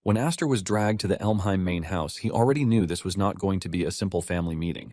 When Aster was dragged to the Elmheim main house, he already knew this was not going to be a simple family meeting.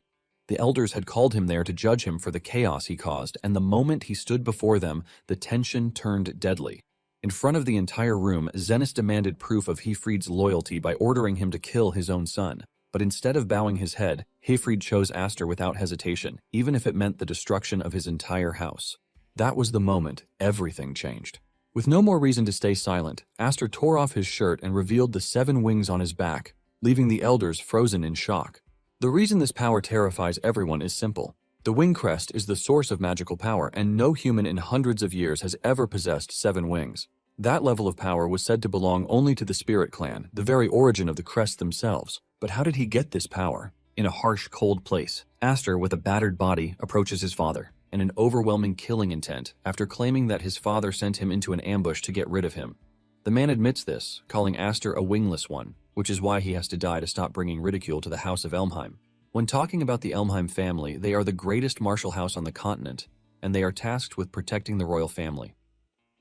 The elders had called him there to judge him for the chaos he caused, and the moment he stood before them, the tension turned deadly. In front of the entire room, Zenith demanded proof of Hefried's loyalty by ordering him to kill his own son. But instead of bowing his head, Hefried chose Aster without hesitation, even if it meant the destruction of his entire house. That was the moment everything changed. With no more reason to stay silent, Aster tore off his shirt and revealed the 7 wings on his back, leaving the elders frozen in shock. The reason this power terrifies everyone is simple. The wing crest is the source of magical power, and no human in hundreds of years has ever possessed 7 wings. That level of power was said to belong only to the Spirit Clan, the very origin of the crest themselves. But how did he get this power? In a harsh, cold place, Aster, with a battered body, approaches his father, in an overwhelming killing intent, after claiming that his father sent him into an ambush to get rid of him. The man admits this, calling Aster a wingless one, which is why he has to die to stop bringing ridicule to the House of Elmheim. When talking about the Elmheim family, they are the greatest martial house on the continent, and they are tasked with protecting the royal family.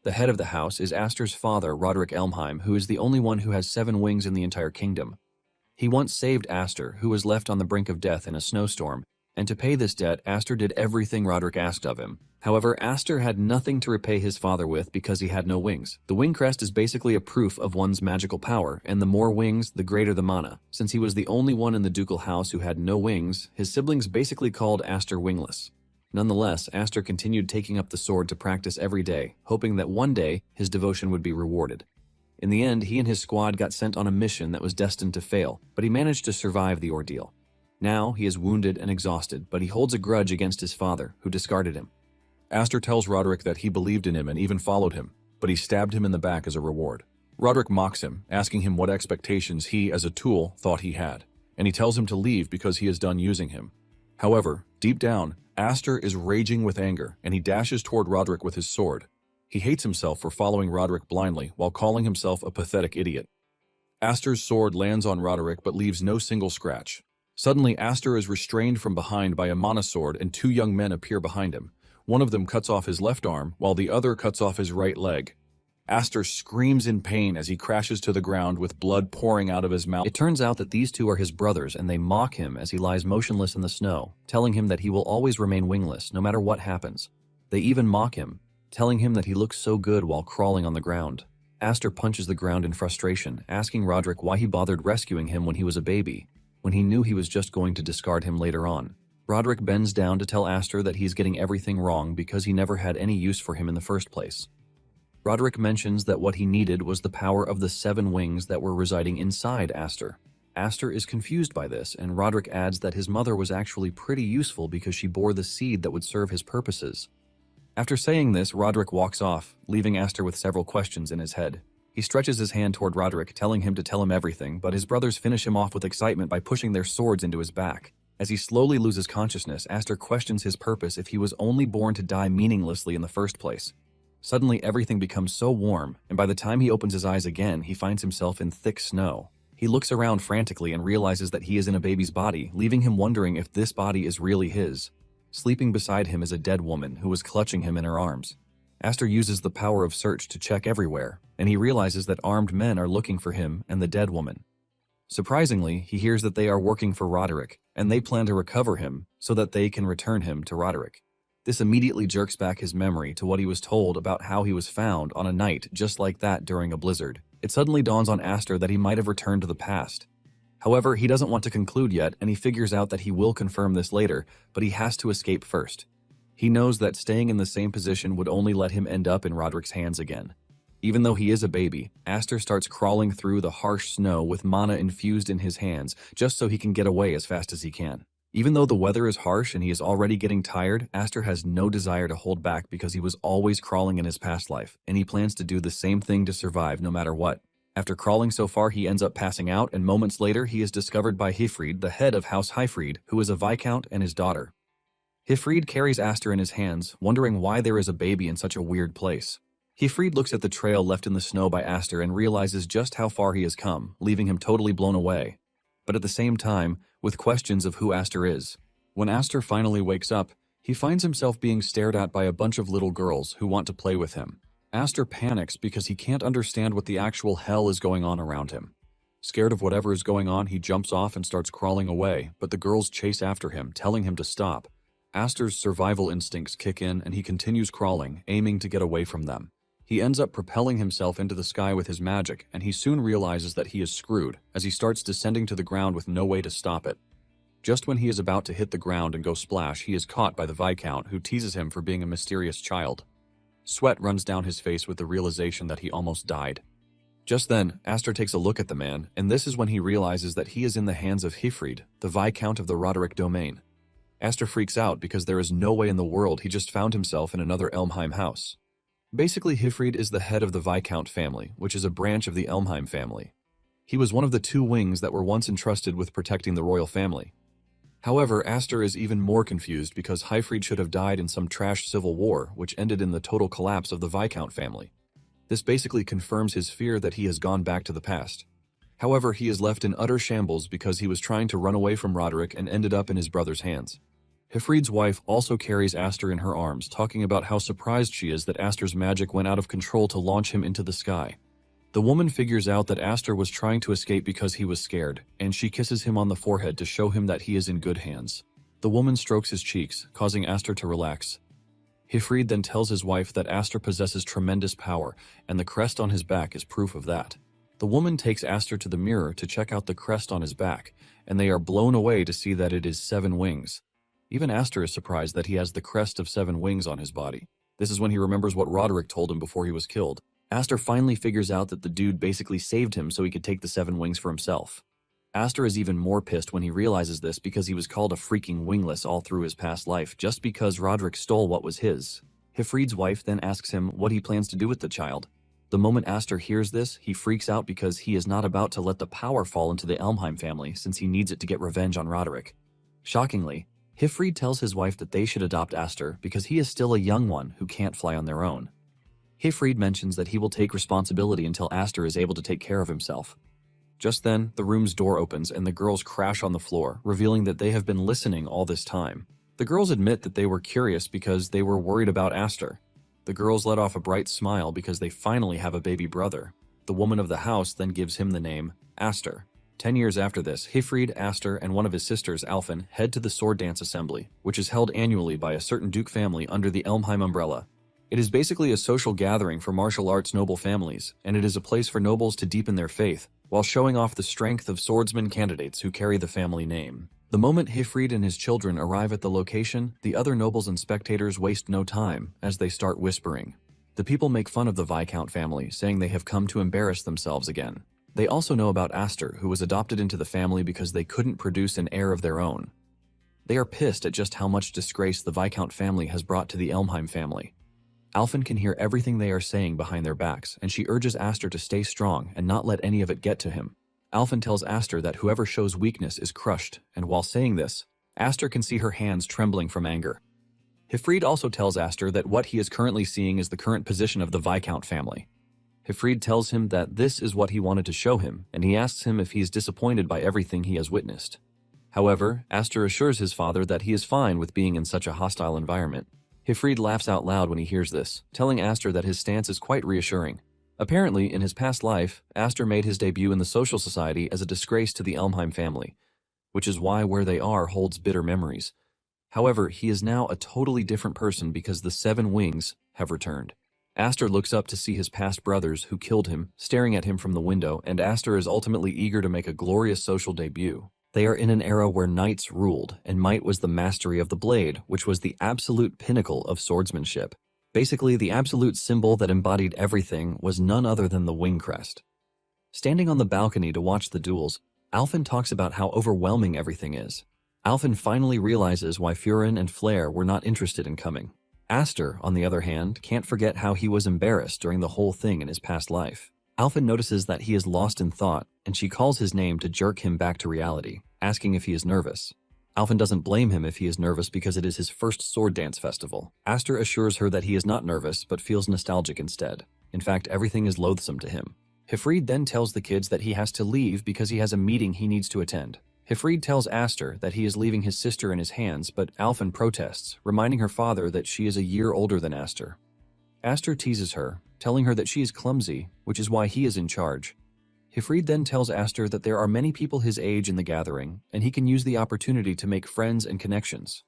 The head of the house is Aster's father, Roderick Elmheim, who is the only one who has 7 wings in the entire kingdom. He once saved Aster, who was left on the brink of death in a snowstorm, and to pay this debt, Aster did everything Roderick asked of him. However, Aster had nothing to repay his father with because he had no wings. The wing crest is basically a proof of one's magical power, and the more wings, the greater the mana. Since he was the only one in the ducal house who had no wings, his siblings basically called Aster wingless. Nonetheless, Aster continued taking up the sword to practice every day, hoping that one day his devotion would be rewarded. In the end, he and his squad got sent on a mission that was destined to fail, but he managed to survive the ordeal. Now, he is wounded and exhausted, but he holds a grudge against his father, who discarded him. Aster tells Roderick that he believed in him and even followed him, but he stabbed him in the back as a reward. Roderick mocks him, asking him what expectations he, as a tool, thought he had, and he tells him to leave because he is done using him. However, deep down, Aster is raging with anger, and he dashes toward Roderick with his sword. He hates himself for following Roderick blindly while calling himself a pathetic idiot. Aster's sword lands on Roderick but leaves no single scratch. Suddenly, Aster is restrained from behind by a mana sword and 2 young men appear behind him. One of them cuts off his left arm, while the other cuts off his right leg. Aster screams in pain as he crashes to the ground with blood pouring out of his mouth. It turns out that these 2 are his brothers, and they mock him as he lies motionless in the snow, telling him that he will always remain wingless, no matter what happens. They even mock him, telling him that he looks so good while crawling on the ground. Aster punches the ground in frustration, asking Roderick why he bothered rescuing him when he was a baby, when he knew he was just going to discard him later on. Roderick bends down to tell Aster that he's getting everything wrong because he never had any use for him in the first place. Roderick mentions that what he needed was the power of the 7 wings that were residing inside Aster. Aster is confused by this, and Roderick adds that his mother was actually pretty useful because she bore the seed that would serve his purposes. After saying this, Roderick walks off, leaving Aster with several questions in his head. He stretches his hand toward Roderick, telling him to tell him everything, but his brothers finish him off with excitement by pushing their swords into his back. As he slowly loses consciousness, Aster questions his purpose if he was only born to die meaninglessly in the first place. Suddenly, everything becomes so warm, and by the time he opens his eyes again, he finds himself in thick snow. He looks around frantically and realizes that he is in a baby's body, leaving him wondering if this body is really his. Sleeping beside him is a dead woman who was clutching him in her arms. Aster uses the power of search to check everywhere, and he realizes that armed men are looking for him and the dead woman. Surprisingly, he hears that they are working for Roderick, and they plan to recover him so that they can return him to Roderick. This immediately jerks back his memory to what he was told about how he was found on a night just like that during a blizzard. It suddenly dawns on Aster that he might have returned to the past. However, he doesn't want to conclude yet, and he figures out that he will confirm this later, but he has to escape first. He knows that staying in the same position would only let him end up in Roderick's hands again. Even though he is a baby, Aster starts crawling through the harsh snow with mana infused in his hands, just so he can get away as fast as he can. Even though the weather is harsh and he is already getting tired, Aster has no desire to hold back because he was always crawling in his past life, and he plans to do the same thing to survive no matter what. After crawling so far, he ends up passing out, and moments later he is discovered by Hefried, the head of House Hefried, who is a viscount, and his daughter. Hefried carries Aster in his hands, wondering why there is a baby in such a weird place. Hefried looks at the trail left in the snow by Aster and realizes just how far he has come, leaving him totally blown away. But at the same time, with questions of who Aster is. When Aster finally wakes up, he finds himself being stared at by a bunch of little girls who want to play with him. Aster panics because he can't understand what the actual hell is going on around him. Scared of whatever is going on, he jumps off and starts crawling away, but the girls chase after him, telling him to stop. Aster's survival instincts kick in and he continues crawling, aiming to get away from them. He ends up propelling himself into the sky with his magic, and he soon realizes that he is screwed as he starts descending to the ground with no way to stop it. Just when he is about to hit the ground and go splash, he is caught by the Viscount, who teases him for being a mysterious child. Sweat runs down his face with the realization that he almost died. Just then, Aster takes a look at the man, and this is when he realizes that he is in the hands of Hifrid, the Viscount of the Roderick domain. Aster freaks out because there is no way in the world he just found himself in another Elmheim house. Basically, Hifrid is the head of the Viscount family, which is a branch of the Elmheim family. He was one of the two wings that were once entrusted with protecting the royal family. However, Aster is even more confused because Hifrid should have died in some trash civil war, which ended in the total collapse of the Viscount family. This basically confirms his fear that he has gone back to the past. However, he is left in utter shambles because he was trying to run away from Roderick and ended up in his brother's hands. Hifrid's wife also carries Aster in her arms, talking about how surprised she is that Aster's magic went out of control to launch him into the sky. The woman figures out that Aster was trying to escape because he was scared, and she kisses him on the forehead to show him that he is in good hands. The woman strokes his cheeks, causing Aster to relax. Hifrid then tells his wife that Aster possesses tremendous power, and the crest on his back is proof of that. The woman takes Aster to the mirror to check out the crest on his back, and they are blown away to see that it is 7 wings. Even Aster is surprised that he has the crest of 7 wings on his body. This is when he remembers what Roderick told him before he was killed. Aster finally figures out that the dude basically saved him so he could take the 7 wings for himself. Aster is even more pissed when he realizes this because he was called a freaking wingless all through his past life just because Roderick stole what was his. Hifrid's wife then asks him what he plans to do with the child. The moment Aster hears this, he freaks out because he is not about to let the power fall into the Elmheim family since he needs it to get revenge on Roderick. Shockingly, Hifrid tells his wife that they should adopt Aster because he is still a young one who can't fly on their own. Hifrid mentions that he will take responsibility until Aster is able to take care of himself. Just then, the room's door opens and the girls crash on the floor, revealing that they have been listening all this time. The girls admit that they were curious because they were worried about Aster. The girls let off a bright smile because they finally have a baby brother. The woman of the house then gives him the name Aster. 10 years after this, Hifrid, Aster, and one of his sisters, Alfin, head to the sword dance assembly, which is held annually by a certain duke family under the Elmheim umbrella. It is basically a social gathering for martial arts noble families, and it is a place for nobles to deepen their faith, while showing off the strength of swordsman candidates who carry the family name. The moment Hifrid and his children arrive at the location, the other nobles and spectators waste no time as they start whispering. The people make fun of the Viscount family, saying they have come to embarrass themselves again. They also know about Aster, who was adopted into the family because they couldn't produce an heir of their own. They are pissed at just how much disgrace the Viscount family has brought to the Elmheim family. Alfin can hear everything they are saying behind their backs, and she urges Aster to stay strong and not let any of it get to him. Alfin tells Aster that whoever shows weakness is crushed, and while saying this, Aster can see her hands trembling from anger. Hifrid also tells Aster that what he is currently seeing is the current position of the Viscount family. Hifrid tells him that this is what he wanted to show him, and he asks him if he is disappointed by everything he has witnessed. However, Aster assures his father that he is fine with being in such a hostile environment. Hifrid laughs out loud when he hears this, telling Aster that his stance is quite reassuring. Apparently, in his past life, Aster made his debut in the social society as a disgrace to the Elmheim family, which is why where they are holds bitter memories. However, he is now a totally different person because the 7 wings have returned. Aster looks up to see his past brothers who killed him, staring at him from the window, and Aster is ultimately eager to make a glorious social debut. They are in an era where knights ruled, and might was the mastery of the blade, which was the absolute pinnacle of swordsmanship. Basically, the absolute symbol that embodied everything was none other than the wing crest. Standing on the balcony to watch the duels, Alfin talks about how overwhelming everything is. Alfin finally realizes why Furin and Flair were not interested in coming. Aster, on the other hand, can't forget how he was embarrassed during the whole thing in his past life. Alfin notices that he is lost in thought, and she calls his name to jerk him back to reality, asking if he is nervous. Alfin doesn't blame him if he is nervous because it is his first sword dance festival. Aster assures her that he is not nervous, but feels nostalgic instead. In fact, everything is loathsome to him. Hifrid then tells the kids that he has to leave because he has a meeting he needs to attend. Hifrid tells Aster that he is leaving his sister in his hands, but Alfin protests, reminding her father that she is a year older than Aster. Aster teases her, telling her that she is clumsy, which is why he is in charge. Hifrid then tells Aster that there are many people his age in the gathering, and he can use the opportunity to make friends and connections.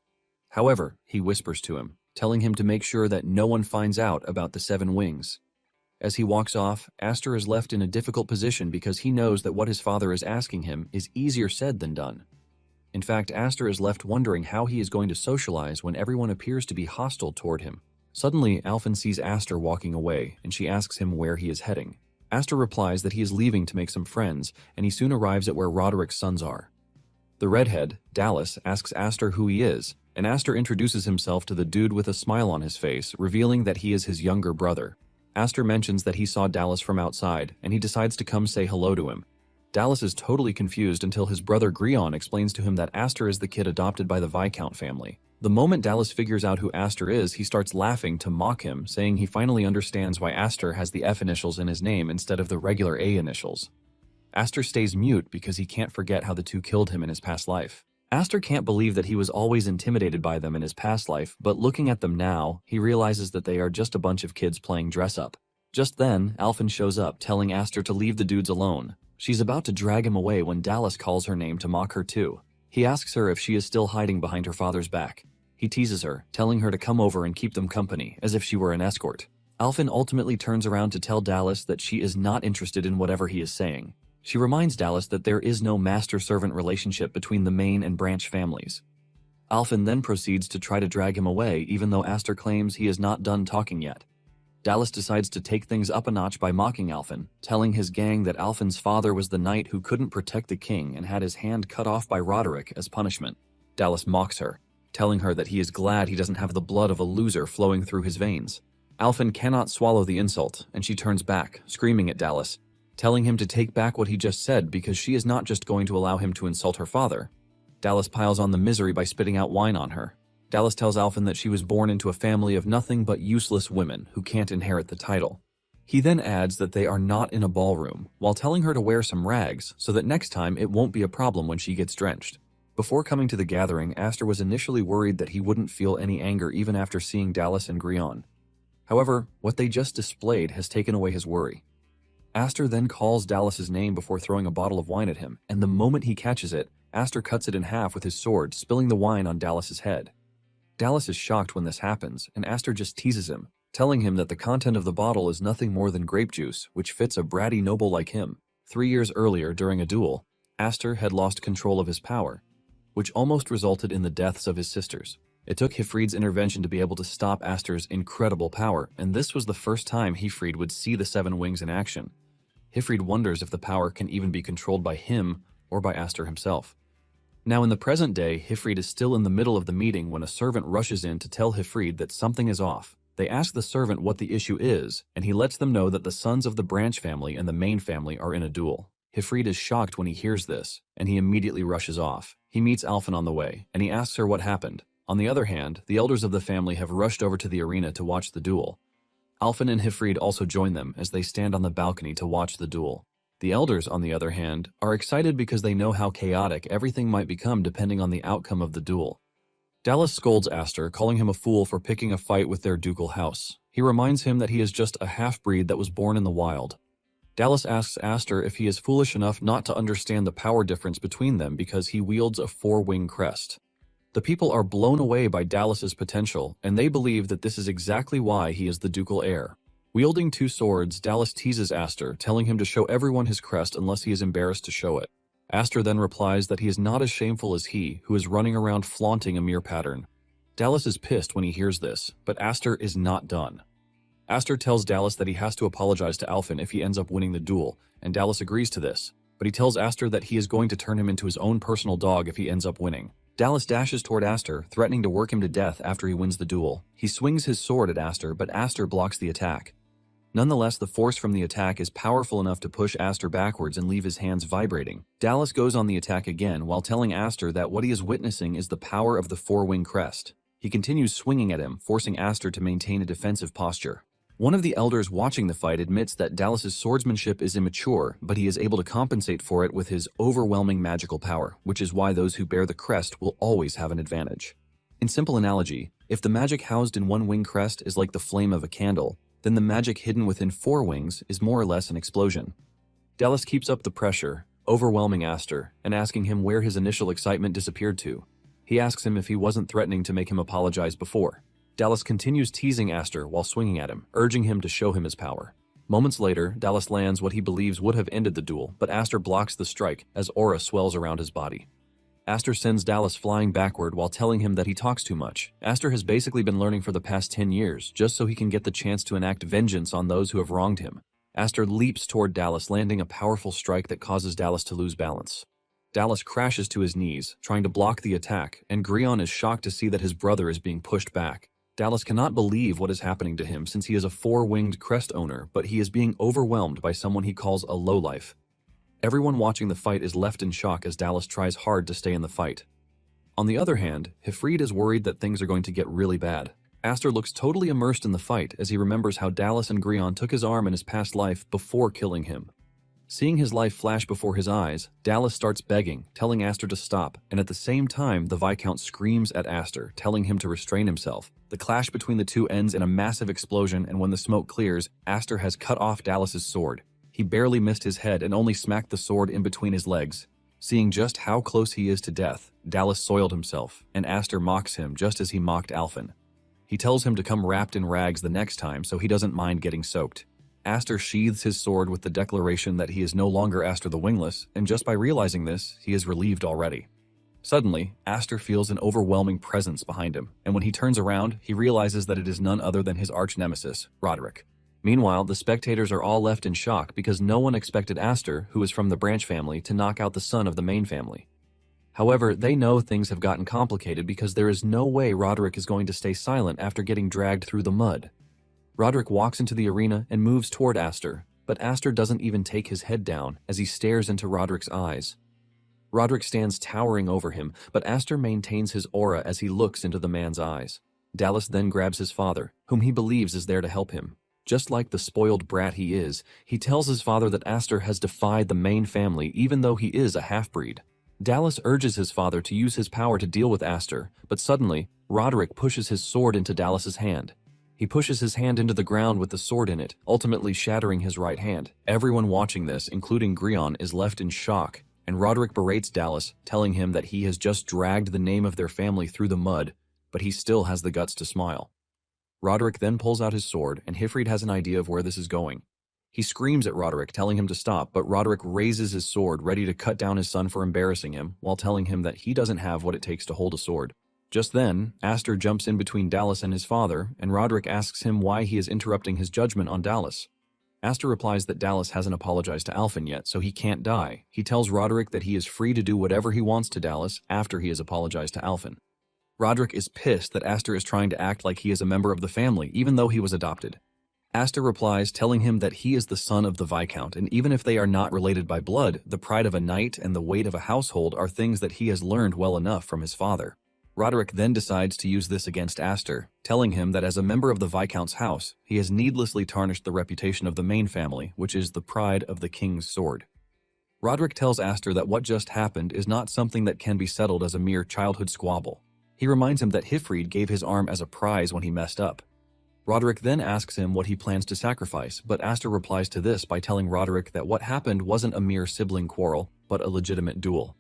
However, he whispers to him, telling him to make sure that no one finds out about the 7 wings. As he walks off, Aster is left in a difficult position because he knows that what his father is asking him is easier said than done. In fact, Aster is left wondering how he is going to socialize when everyone appears to be hostile toward him. Suddenly, Alphen sees Aster walking away, and she asks him where he is heading. Aster replies that he is leaving to make some friends, and he soon arrives at where Roderick's sons are. The redhead, Dallas, asks Aster who he is, and Aster introduces himself to the dude with a smile on his face, revealing that he is his younger brother. Aster mentions that he saw Dallas from outside, and he decides to come say hello to him. Dallas is totally confused until his brother Grion explains to him that Aster is the kid adopted by the Viscount family. The moment Dallas figures out who Aster is, he starts laughing to mock him, saying he finally understands why Aster has the F initials in his name instead of the regular A initials. Aster stays mute because he can't forget how the two killed him in his past life. Aster can't believe that he was always intimidated by them in his past life, but looking at them now, he realizes that they are just a bunch of kids playing dress-up. Just then, Alphen shows up, telling Aster to leave the dudes alone. She's about to drag him away when Dallas calls her name to mock her too. He asks her if she is still hiding behind her father's back. He teases her, telling her to come over and keep them company, as if she were an escort. Alphen ultimately turns around to tell Dallas that she is not interested in whatever he is saying. She reminds Dallas that there is no master-servant relationship between the main and branch families. Alphen then proceeds to try to drag him away, even though Aster claims he is not done talking yet. Dallas decides to take things up a notch by mocking Alphen, telling his gang that Alphen's father was the knight who couldn't protect the king and had his hand cut off by Roderick as punishment. Dallas mocks her, telling her that he is glad he doesn't have the blood of a loser flowing through his veins. Alphen cannot swallow the insult, and she turns back, screaming at Dallas, telling him to take back what he just said because she is not just going to allow him to insult her father. Dallas piles on the misery by spitting out wine on her. Dallas tells Alphen that she was born into a family of nothing but useless women who can't inherit the title. He then adds that they are not in a ballroom, while telling her to wear some rags so that next time it won't be a problem when she gets drenched. Before coming to the gathering, Aster was initially worried that he wouldn't feel any anger even after seeing Dallas and Grion. However, what they just displayed has taken away his worry. Aster then calls Dallas's name before throwing a bottle of wine at him, and the moment he catches it, Aster cuts it in half with his sword, spilling the wine on Dallas's head. Dallas is shocked when this happens, and Aster just teases him, telling him that the content of the bottle is nothing more than grape juice, which fits a bratty noble like him. 3 years earlier, during a duel, Aster had lost control of his power, which almost resulted in the deaths of his sisters. It took Hifrid's intervention to be able to stop Aster's incredible power, and this was the first time Hifrid would see the 7 wings in action. Hifrid wonders if the power can even be controlled by him or by Aster himself. Now in the present day, Hifrid is still in the middle of the meeting when a servant rushes in to tell Hifrid that something is off. They ask the servant what the issue is, and he lets them know that the sons of the branch family and the main family are in a duel. Hifrid is shocked when he hears this, and he immediately rushes off. He meets Alphen on the way, and he asks her what happened. On the other hand, the elders of the family have rushed over to the arena to watch the duel. Alphen and Hifrid also join them as they stand on the balcony to watch the duel. The elders, on the other hand, are excited because they know how chaotic everything might become depending on the outcome of the duel. Dallas scolds Aster, calling him a fool for picking a fight with their ducal house. He reminds him that he is just a half-breed that was born in the wild. Dallas asks Aster if he is foolish enough not to understand the power difference between them because he wields a 4-wing crest. The people are blown away by Dallas's potential, and they believe that this is exactly why he is the ducal heir. Wielding 2 swords, Dallas teases Aster, telling him to show everyone his crest unless he is embarrassed to show it. Aster then replies that he is not as shameful as he, who is running around flaunting a mere pattern. Dallas is pissed when he hears this, but Aster is not done. Aster tells Dallas that he has to apologize to Alphen if he ends up winning the duel, and Dallas agrees to this, but he tells Aster that he is going to turn him into his own personal dog if he ends up winning. Dallas dashes toward Aster, threatening to work him to death after he wins the duel. He swings his sword at Aster, but Aster blocks the attack. Nonetheless, the force from the attack is powerful enough to push Aster backwards and leave his hands vibrating. Dallas goes on the attack again while telling Aster that what he is witnessing is the power of the 4-wing crest. He continues swinging at him, forcing Aster to maintain a defensive posture. One of the elders watching the fight admits that Dallas's swordsmanship is immature, but he is able to compensate for it with his overwhelming magical power, which is why those who bear the crest will always have an advantage. In simple analogy, if the magic housed in 1-wing crest is like the flame of a candle, then the magic hidden within 4 wings is more or less an explosion. Dallas keeps up the pressure, overwhelming Aster and asking him where his initial excitement disappeared to. He asks him if he wasn't threatening to make him apologize before. Dallas continues teasing Aster while swinging at him, urging him to show him his power. Moments later, Dallas lands what he believes would have ended the duel, but Aster blocks the strike as aura swells around his body. Aster sends Dallas flying backward while telling him that he talks too much. Aster has basically been learning for the past 10 years, just so he can get the chance to enact vengeance on those who have wronged him. Aster leaps toward Dallas, landing a powerful strike that causes Dallas to lose balance. Dallas crashes to his knees, trying to block the attack, and Grion is shocked to see that his brother is being pushed back. Dallas cannot believe what is happening to him since he is a four-winged crest owner, but he is being overwhelmed by someone he calls a lowlife. Everyone watching the fight is left in shock as Dallas tries hard to stay in the fight. On the other hand, Hifrid is worried that things are going to get really bad. Aster looks totally immersed in the fight as he remembers how Dallas and Grion took his arm in his past life before killing him. Seeing his life flash before his eyes, Dallas starts begging, telling Aster to stop, and at the same time the Viscount screams at Aster, telling him to restrain himself. The clash between the two ends in a massive explosion, and when the smoke clears, Aster has cut off Dallas's sword. He barely missed his head and only smacked the sword in between his legs. Seeing just how close he is to death, Dallas soiled himself, and Aster mocks him just as he mocked Alphen. He tells him to come wrapped in rags the next time so he doesn't mind getting soaked. Aster sheathes his sword with the declaration that he is no longer Aster the Wingless, and just by realizing this, he is relieved already. Suddenly, Aster feels an overwhelming presence behind him, and when he turns around, he realizes that it is none other than his arch-nemesis, Roderick. Meanwhile, the spectators are all left in shock because no one expected Aster, who is from the Branch family, to knock out the son of the main family. However, they know things have gotten complicated because there is no way Roderick is going to stay silent after getting dragged through the mud. Roderick walks into the arena and moves toward Aster, but Aster doesn't even take his head down as he stares into Roderick's eyes. Roderick stands towering over him, but Aster maintains his aura as he looks into the man's eyes. Dallas then grabs his father, whom he believes is there to help him. Just like the spoiled brat he is, he tells his father that Aster has defied the main family even though he is a half-breed. Dallas urges his father to use his power to deal with Aster, but suddenly, Roderick pushes his sword into Dallas's hand. He pushes his hand into the ground with the sword in it, ultimately shattering his right hand. Everyone watching this, including Grion, is left in shock, and Roderick berates Dallas, telling him that he has just dragged the name of their family through the mud, but he still has the guts to smile. Roderick then pulls out his sword, and Hifrid has an idea of where this is going. He screams at Roderick, telling him to stop, but Roderick raises his sword, ready to cut down his son for embarrassing him, while telling him that he doesn't have what it takes to hold a sword. Just then, Aster jumps in between Dallas and his father, and Roderick asks him why he is interrupting his judgment on Dallas. Aster replies that Dallas hasn't apologized to Alphen yet, so he can't die. He tells Roderick that he is free to do whatever he wants to Dallas after he has apologized to Alphen. Roderick is pissed that Aster is trying to act like he is a member of the family, even though he was adopted. Aster replies, telling him that he is the son of the Viscount, and even if they are not related by blood, the pride of a knight and the weight of a household are things that he has learned well enough from his father. Roderick then decides to use this against Aster, telling him that as a member of the Viscount's house, he has needlessly tarnished the reputation of the main family, which is the pride of the king's sword. Roderick tells Aster that what just happened is not something that can be settled as a mere childhood squabble. He reminds him that Hifrid gave his arm as a prize when he messed up. Roderick then asks him what he plans to sacrifice, but Aster replies to this by telling Roderick that what happened wasn't a mere sibling quarrel, but a legitimate duel.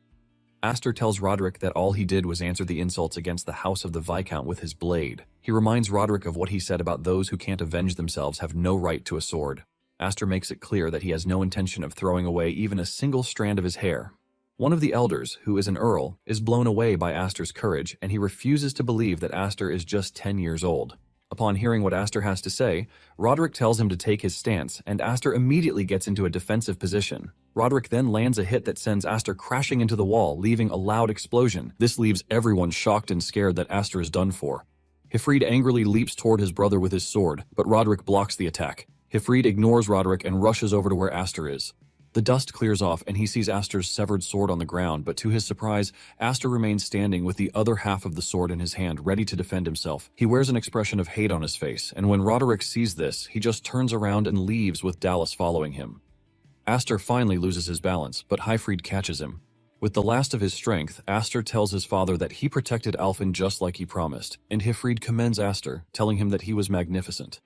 Aster tells Roderick that all he did was answer the insults against the house of the Viscount with his blade. He reminds Roderick of what he said about those who can't avenge themselves have no right to a sword. Aster makes it clear that he has no intention of throwing away even a single strand of his hair. One of the elders, who is an earl, is blown away by Aster's courage, and he refuses to believe that Aster is just 10 years old. Upon hearing what Aster has to say, Roderick tells him to take his stance, and Aster immediately gets into a defensive position. Roderick then lands a hit that sends Aster crashing into the wall, leaving a loud explosion. This leaves everyone shocked and scared that Aster is done for. Hifrid angrily leaps toward his brother with his sword, but Roderick blocks the attack. Hifrid ignores Roderick and rushes over to where Aster is. The dust clears off and he sees Aster's severed sword on the ground, but to his surprise, Aster remains standing with the other half of the sword in his hand, ready to defend himself. He wears an expression of hate on his face, and when Roderick sees this, he just turns around and leaves with Dallas following him. Aster finally loses his balance, but Hifrid catches him. With the last of his strength, Aster tells his father that he protected Alphen just like he promised, and Hifrid commends Aster, telling him that he was magnificent.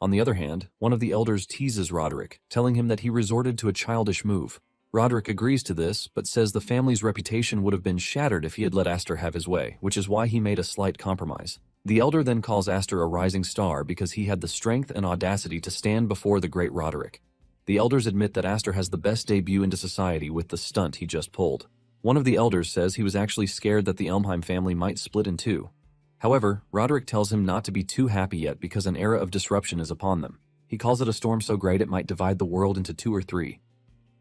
On the other hand, one of the elders teases Roderick, telling him that he resorted to a childish move. Roderick agrees to this, but says the family's reputation would have been shattered if he had let Aster have his way, which is why he made a slight compromise. The elder then calls Aster a rising star because he had the strength and audacity to stand before the great Roderick. The elders admit that Aster has the best debut into society with the stunt he just pulled. One of the elders says he was actually scared that the Elmheim family might split in two. However, Roderick tells him not to be too happy yet because an era of disruption is upon them. He calls it a storm so great it might divide the world into 2 or 3.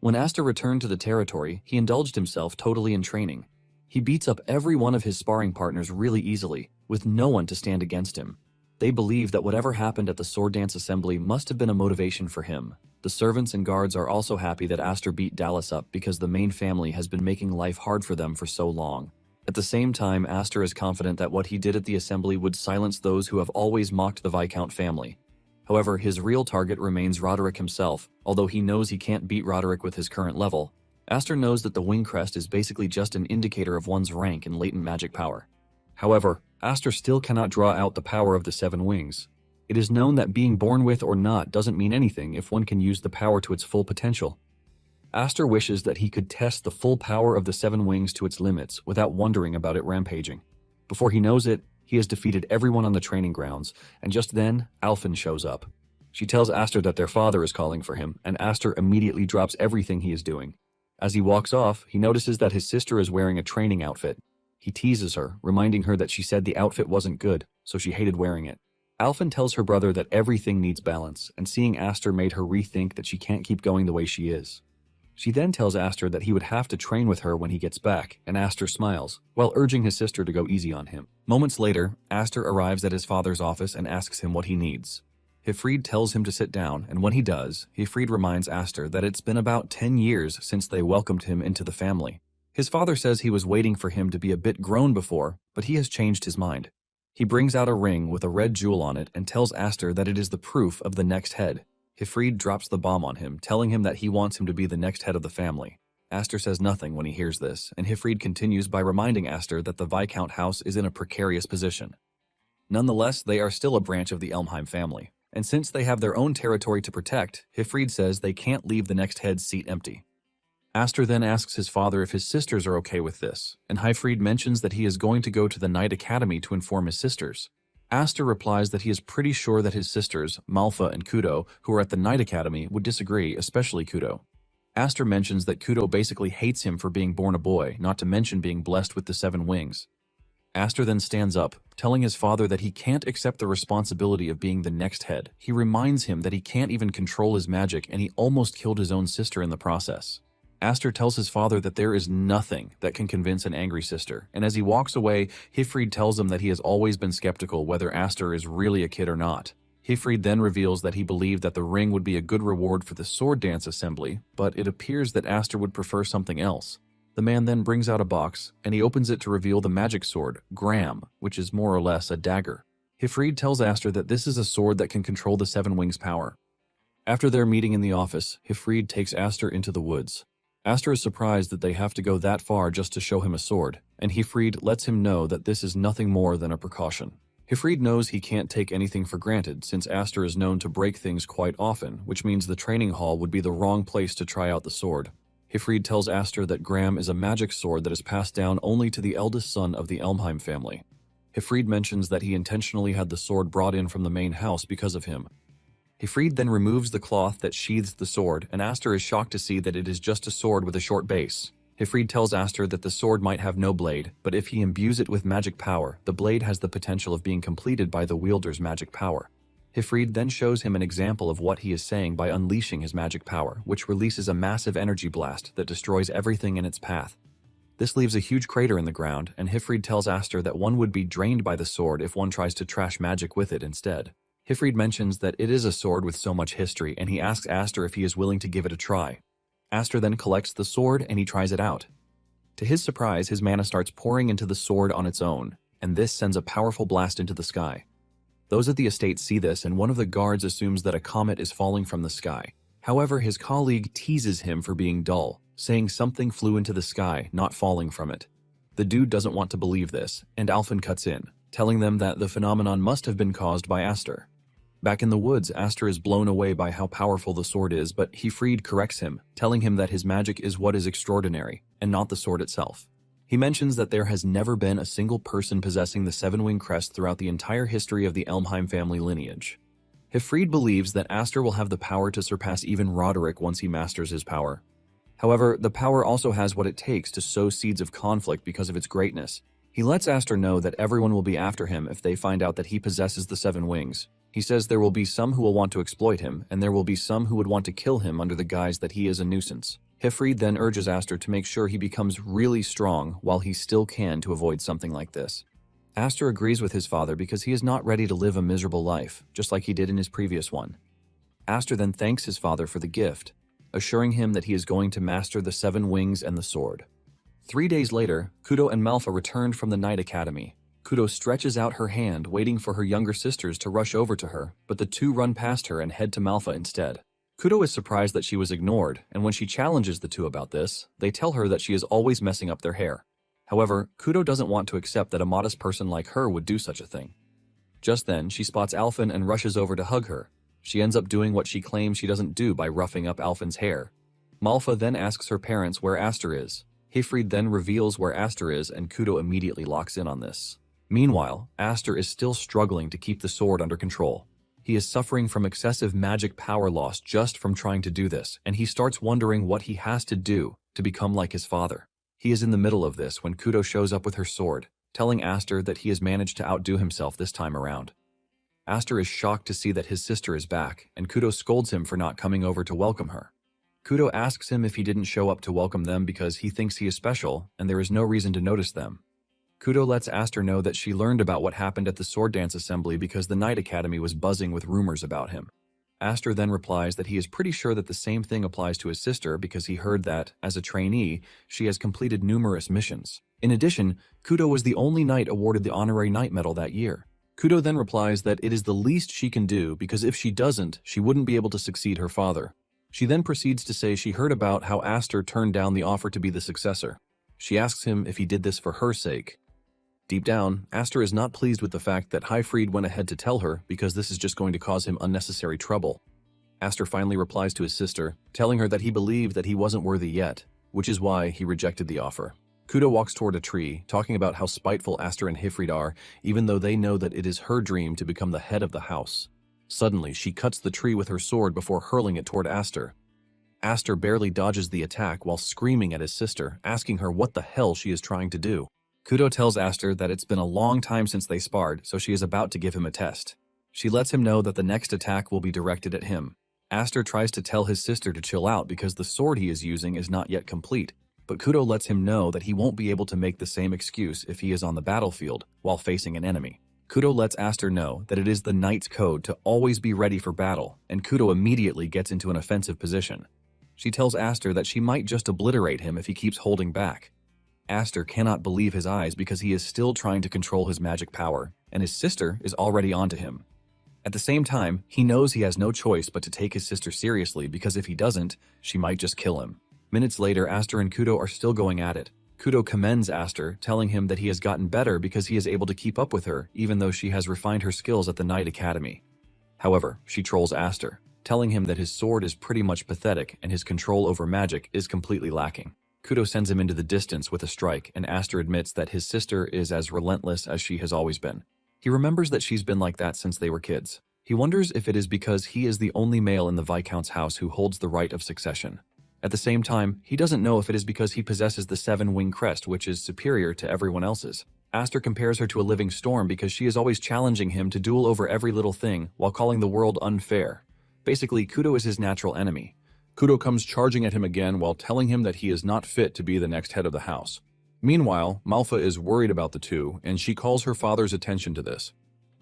When Aster returned to the territory, he indulged himself totally in training. He beats up every one of his sparring partners really easily, with no one to stand against him. They believe that whatever happened at the sword dance assembly must have been a motivation for him. The servants and guards are also happy that Aster beat Dallas up because the main family has been making life hard for them for so long. At the same time, Aster is confident that what he did at the assembly would silence those who have always mocked the Viscount family. However, his real target remains Roderick himself. Although he knows he can't beat Roderick with his current level, Aster knows that the wing crest is basically just an indicator of one's rank and latent magic power. However, Aster still cannot draw out the power of the 7 wings. It is known that being born with or not doesn't mean anything if one can use the power to its full potential. Aster wishes that he could test the full power of the 7 wings to its limits without wondering about it rampaging. Before he knows it, he has defeated everyone on the training grounds, and just then, Alphen shows up. She tells Aster that their father is calling for him, and Aster immediately drops everything he is doing. As he walks off, he notices that his sister is wearing a training outfit. He teases her, reminding her that she said the outfit wasn't good, so she hated wearing it. Alphen tells her brother that everything needs balance, and seeing Aster made her rethink that she can't keep going the way she is. She then tells Aster that he would have to train with her when he gets back, and Aster smiles, while urging his sister to go easy on him. Moments later, Aster arrives at his father's office and asks him what he needs. Hifrid tells him to sit down, and when he does, Hifrid reminds Aster that it's been about 10 years since they welcomed him into the family. His father says he was waiting for him to be a bit grown before, but he has changed his mind. He brings out a ring with a red jewel on it and tells Aster that it is the proof of the next head. Hifrid drops the bomb on him, telling him that he wants him to be the next head of the family. Aster says nothing when he hears this, and Hifrid continues by reminding Aster that the Viscount house is in a precarious position. Nonetheless, they are still a branch of the Elmheim family, and since they have their own territory to protect, Hifrid says they can't leave the next head's seat empty. Aster then asks his father if his sisters are okay with this, and Hifrid mentions that he is going to go to the Knight Academy to inform his sisters. Aster replies that he is pretty sure that his sisters, Malfa and Kudo, who are at the Knight Academy, would disagree, especially Kudo. Aster mentions that Kudo basically hates him for being born a boy, not to mention being blessed with the 7 wings. Aster then stands up, telling his father that he can't accept the responsibility of being the next head. He reminds him that he can't even control his magic, and he almost killed his own sister in the process. Aster tells his father that there is nothing that can convince an angry sister, and as he walks away, Hifrid tells him that he has always been skeptical whether Aster is really a kid or not. Hifrid then reveals that he believed that the ring would be a good reward for the sword dance assembly, but it appears that Aster would prefer something else. The man then brings out a box, and he opens it to reveal the magic sword, Gram, which is more or less a dagger. Hifrid tells Aster that this is a sword that can control the 7 wings' power. After their meeting in the office, Hifrid takes Aster into the woods. Aster is surprised that they have to go that far just to show him a sword, and Hifrid lets him know that this is nothing more than a precaution. Hifrid knows he can't take anything for granted since Aster is known to break things quite often, which means the training hall would be the wrong place to try out the sword. Hifrid tells Aster that Gram is a magic sword that is passed down only to the eldest son of the Elmheim family. Hifrid mentions that he intentionally had the sword brought in from the main house because of him. Hifrid then removes the cloth that sheathes the sword, and Aster is shocked to see that it is just a sword with a short base. Hifrid tells Aster that the sword might have no blade, but if he imbues it with magic power, the blade has the potential of being completed by the wielder's magic power. Hifrid then shows him an example of what he is saying by unleashing his magic power, which releases a massive energy blast that destroys everything in its path. This leaves a huge crater in the ground, and Hifrid tells Aster that one would be drained by the sword if one tries to trash magic with it instead. Hifrid mentions that it is a sword with so much history, and he asks Aster if he is willing to give it a try. Aster then collects the sword and he tries it out. To his surprise, his mana starts pouring into the sword on its own, and this sends a powerful blast into the sky. Those at the estate see this, and one of the guards assumes that a comet is falling from the sky. However, his colleague teases him for being dull, saying something flew into the sky, not falling from it. The dude doesn't want to believe this, and Alphen cuts in, telling them that the phenomenon must have been caused by Aster. Back in the woods, Aster is blown away by how powerful the sword is, but Hifrid corrects him, telling him that his magic is what is extraordinary, and not the sword itself. He mentions that there has never been a single person possessing the seven-wing crest throughout the entire history of the Elmheim family lineage. Hifrid believes that Aster will have the power to surpass even Roderick once he masters his power. However, the power also has what it takes to sow seeds of conflict because of its greatness. He lets Aster know that everyone will be after him if they find out that he possesses the seven wings. He says there will be some who will want to exploit him, and there will be some who would want to kill him under the guise that he is a nuisance. Hifrid then urges Aster to make sure he becomes really strong while he still can to avoid something like this. Aster agrees with his father because he is not ready to live a miserable life, just like he did in his previous one. Aster then thanks his father for the gift, assuring him that he is going to master the seven wings and the sword. 3 days later, Kudo and Malfa returned from the Night Academy. Kudo stretches out her hand, waiting for her younger sisters to rush over to her, but the two run past her and head to Malfa instead. Kudo is surprised that she was ignored, and when she challenges the two about this, they tell her that she is always messing up their hair. However, Kudo doesn't want to accept that a modest person like her would do such a thing. Just then, she spots Alphen and rushes over to hug her. She ends up doing what she claims she doesn't do by roughing up Alphen's hair. Malfa then asks her parents where Aster is. Hifrid then reveals where Aster is, and Kudo immediately locks in on this. Meanwhile, Aster is still struggling to keep the sword under control. He is suffering from excessive magic power loss just from trying to do this, and he starts wondering what he has to do to become like his father. He is in the middle of this when Kudo shows up with her sword, telling Aster that he has managed to outdo himself this time around. Aster is shocked to see that his sister is back, and Kudo scolds him for not coming over to welcome her. Kudo asks him if he didn't show up to welcome them because he thinks he is special and there is no reason to notice them. Kudo lets Aster know that she learned about what happened at the sword dance assembly because the Night Academy was buzzing with rumors about him. Aster then replies that he is pretty sure that the same thing applies to his sister because he heard that, as a trainee, she has completed numerous missions. In addition, Kudo was the only knight awarded the honorary knight medal that year. Kudo then replies that it is the least she can do because if she doesn't, she wouldn't be able to succeed her father. She then proceeds to say she heard about how Aster turned down the offer to be the successor. She asks him if he did this for her sake. Deep down, Aster is not pleased with the fact that Hifrid went ahead to tell her because this is just going to cause him unnecessary trouble. Aster finally replies to his sister, telling her that he believed that he wasn't worthy yet, which is why he rejected the offer. Kudo walks toward a tree, talking about how spiteful Aster and Hifrid are, even though they know that it is her dream to become the head of the house. Suddenly, she cuts the tree with her sword before hurling it toward Aster. Aster barely dodges the attack while screaming at his sister, asking her what the hell she is trying to do. Kudo tells Aster that it's been a long time since they sparred, so she is about to give him a test. She lets him know that the next attack will be directed at him. Aster tries to tell his sister to chill out because the sword he is using is not yet complete, but Kudo lets him know that he won't be able to make the same excuse if he is on the battlefield while facing an enemy. Kudo lets Aster know that it is the knight's code to always be ready for battle, and Kudo immediately gets into an offensive position. She tells Aster that she might just obliterate him if he keeps holding back. Aster cannot believe his eyes because he is still trying to control his magic power, and his sister is already onto him. At the same time, he knows he has no choice but to take his sister seriously because if he doesn't, she might just kill him. Minutes later, Aster and Kudo are still going at it. Kudo commends Aster, telling him that he has gotten better because he is able to keep up with her, even though she has refined her skills at the Night Academy. However, she trolls Aster, telling him that his sword is pretty much pathetic and his control over magic is completely lacking. Kudo sends him into the distance with a strike, and Aster admits that his sister is as relentless as she has always been. He remembers that she's been like that since they were kids. He wonders if it is because he is the only male in the Viscount's house who holds the right of succession. At the same time, he doesn't know if it is because he possesses the seven-wing crest, which is superior to everyone else's. Aster compares her to a living storm because she is always challenging him to duel over every little thing while calling the world unfair. Basically, Kudo is his natural enemy. Kudo comes charging at him again while telling him that he is not fit to be the next head of the house. Meanwhile, Malfa is worried about the two, and she calls her father's attention to this.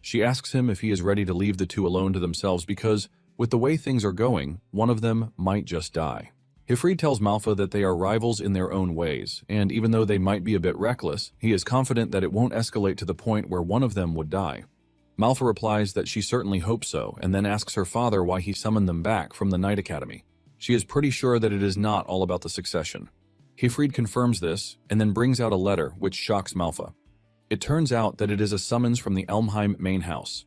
She asks him if he is ready to leave the two alone to themselves because, with the way things are going, one of them might just die. Hifrid tells Malfa that they are rivals in their own ways, and even though they might be a bit reckless, he is confident that it won't escalate to the point where one of them would die. Malfa replies that she certainly hopes so, and then asks her father why he summoned them back from the Night Academy. She is pretty sure that it is not all about the succession. Hifrid confirms this, and then brings out a letter which shocks Malfa. It turns out that it is a summons from the Elmheim main house.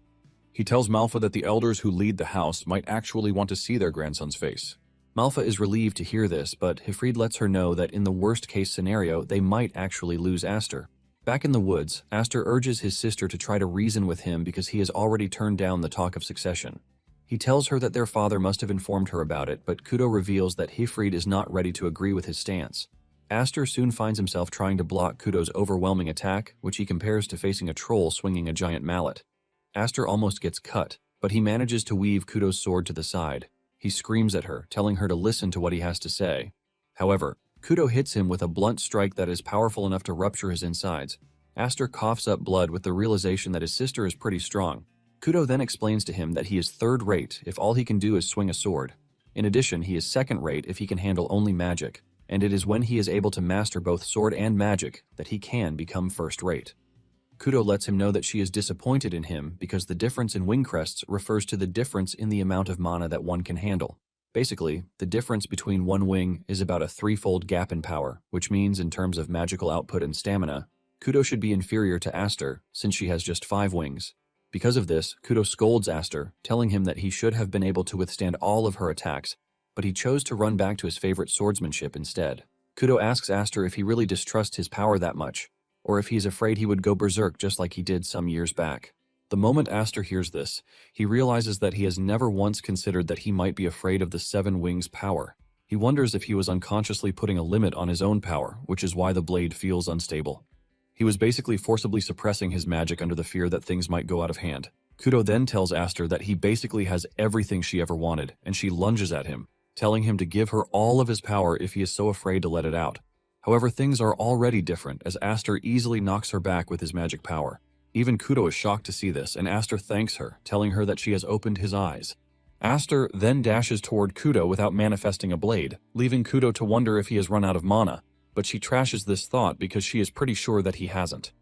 He tells Malfa that the elders who lead the house might actually want to see their grandson's face. Malfa is relieved to hear this, but Hifrid lets her know that in the worst-case scenario, they might actually lose Aster. Back in the woods, Aster urges his sister to try to reason with him because he has already turned down the talk of succession. He tells her that their father must have informed her about it, but Kudo reveals that Hifrid is not ready to agree with his stance. Aster soon finds himself trying to block Kudo's overwhelming attack, which he compares to facing a troll swinging a giant mallet. Aster almost gets cut, but he manages to weave Kudo's sword to the side. He screams at her, telling her to listen to what he has to say. However, Kudo hits him with a blunt strike that is powerful enough to rupture his insides. Aster coughs up blood with the realization that his sister is pretty strong. Kudo then explains to him that he is third-rate if all he can do is swing a sword. In addition, he is second-rate if he can handle only magic, and it is when he is able to master both sword and magic that he can become first-rate. Kudo lets him know that she is disappointed in him because the difference in wing crests refers to the difference in the amount of mana that one can handle. Basically, the difference between one wing is about a threefold gap in power, which means in terms of magical output and stamina, Kudo should be inferior to Aster since she has just 5 wings. Because of this, Kudo scolds Aster, telling him that he should have been able to withstand all of her attacks, but he chose to run back to his favorite swordsmanship instead. Kudo asks Aster if he really distrusts his power that much, or if he's afraid he would go berserk just like he did some years back. The moment Aster hears this, he realizes that he has never once considered that he might be afraid of the 7 wings' power. He wonders if he was unconsciously putting a limit on his own power, which is why the blade feels unstable. He was basically forcibly suppressing his magic under the fear that things might go out of hand. Kudo then tells Aster that he basically has everything she ever wanted, and she lunges at him, telling him to give her all of his power if he is so afraid to let it out. However, things are already different as Aster easily knocks her back with his magic power. Even Kudo is shocked to see this, and Aster thanks her, telling her that she has opened his eyes. Aster then dashes toward Kudo without manifesting a blade, leaving Kudo to wonder if he has run out of mana, but she trashes this thought because she is pretty sure that he hasn't.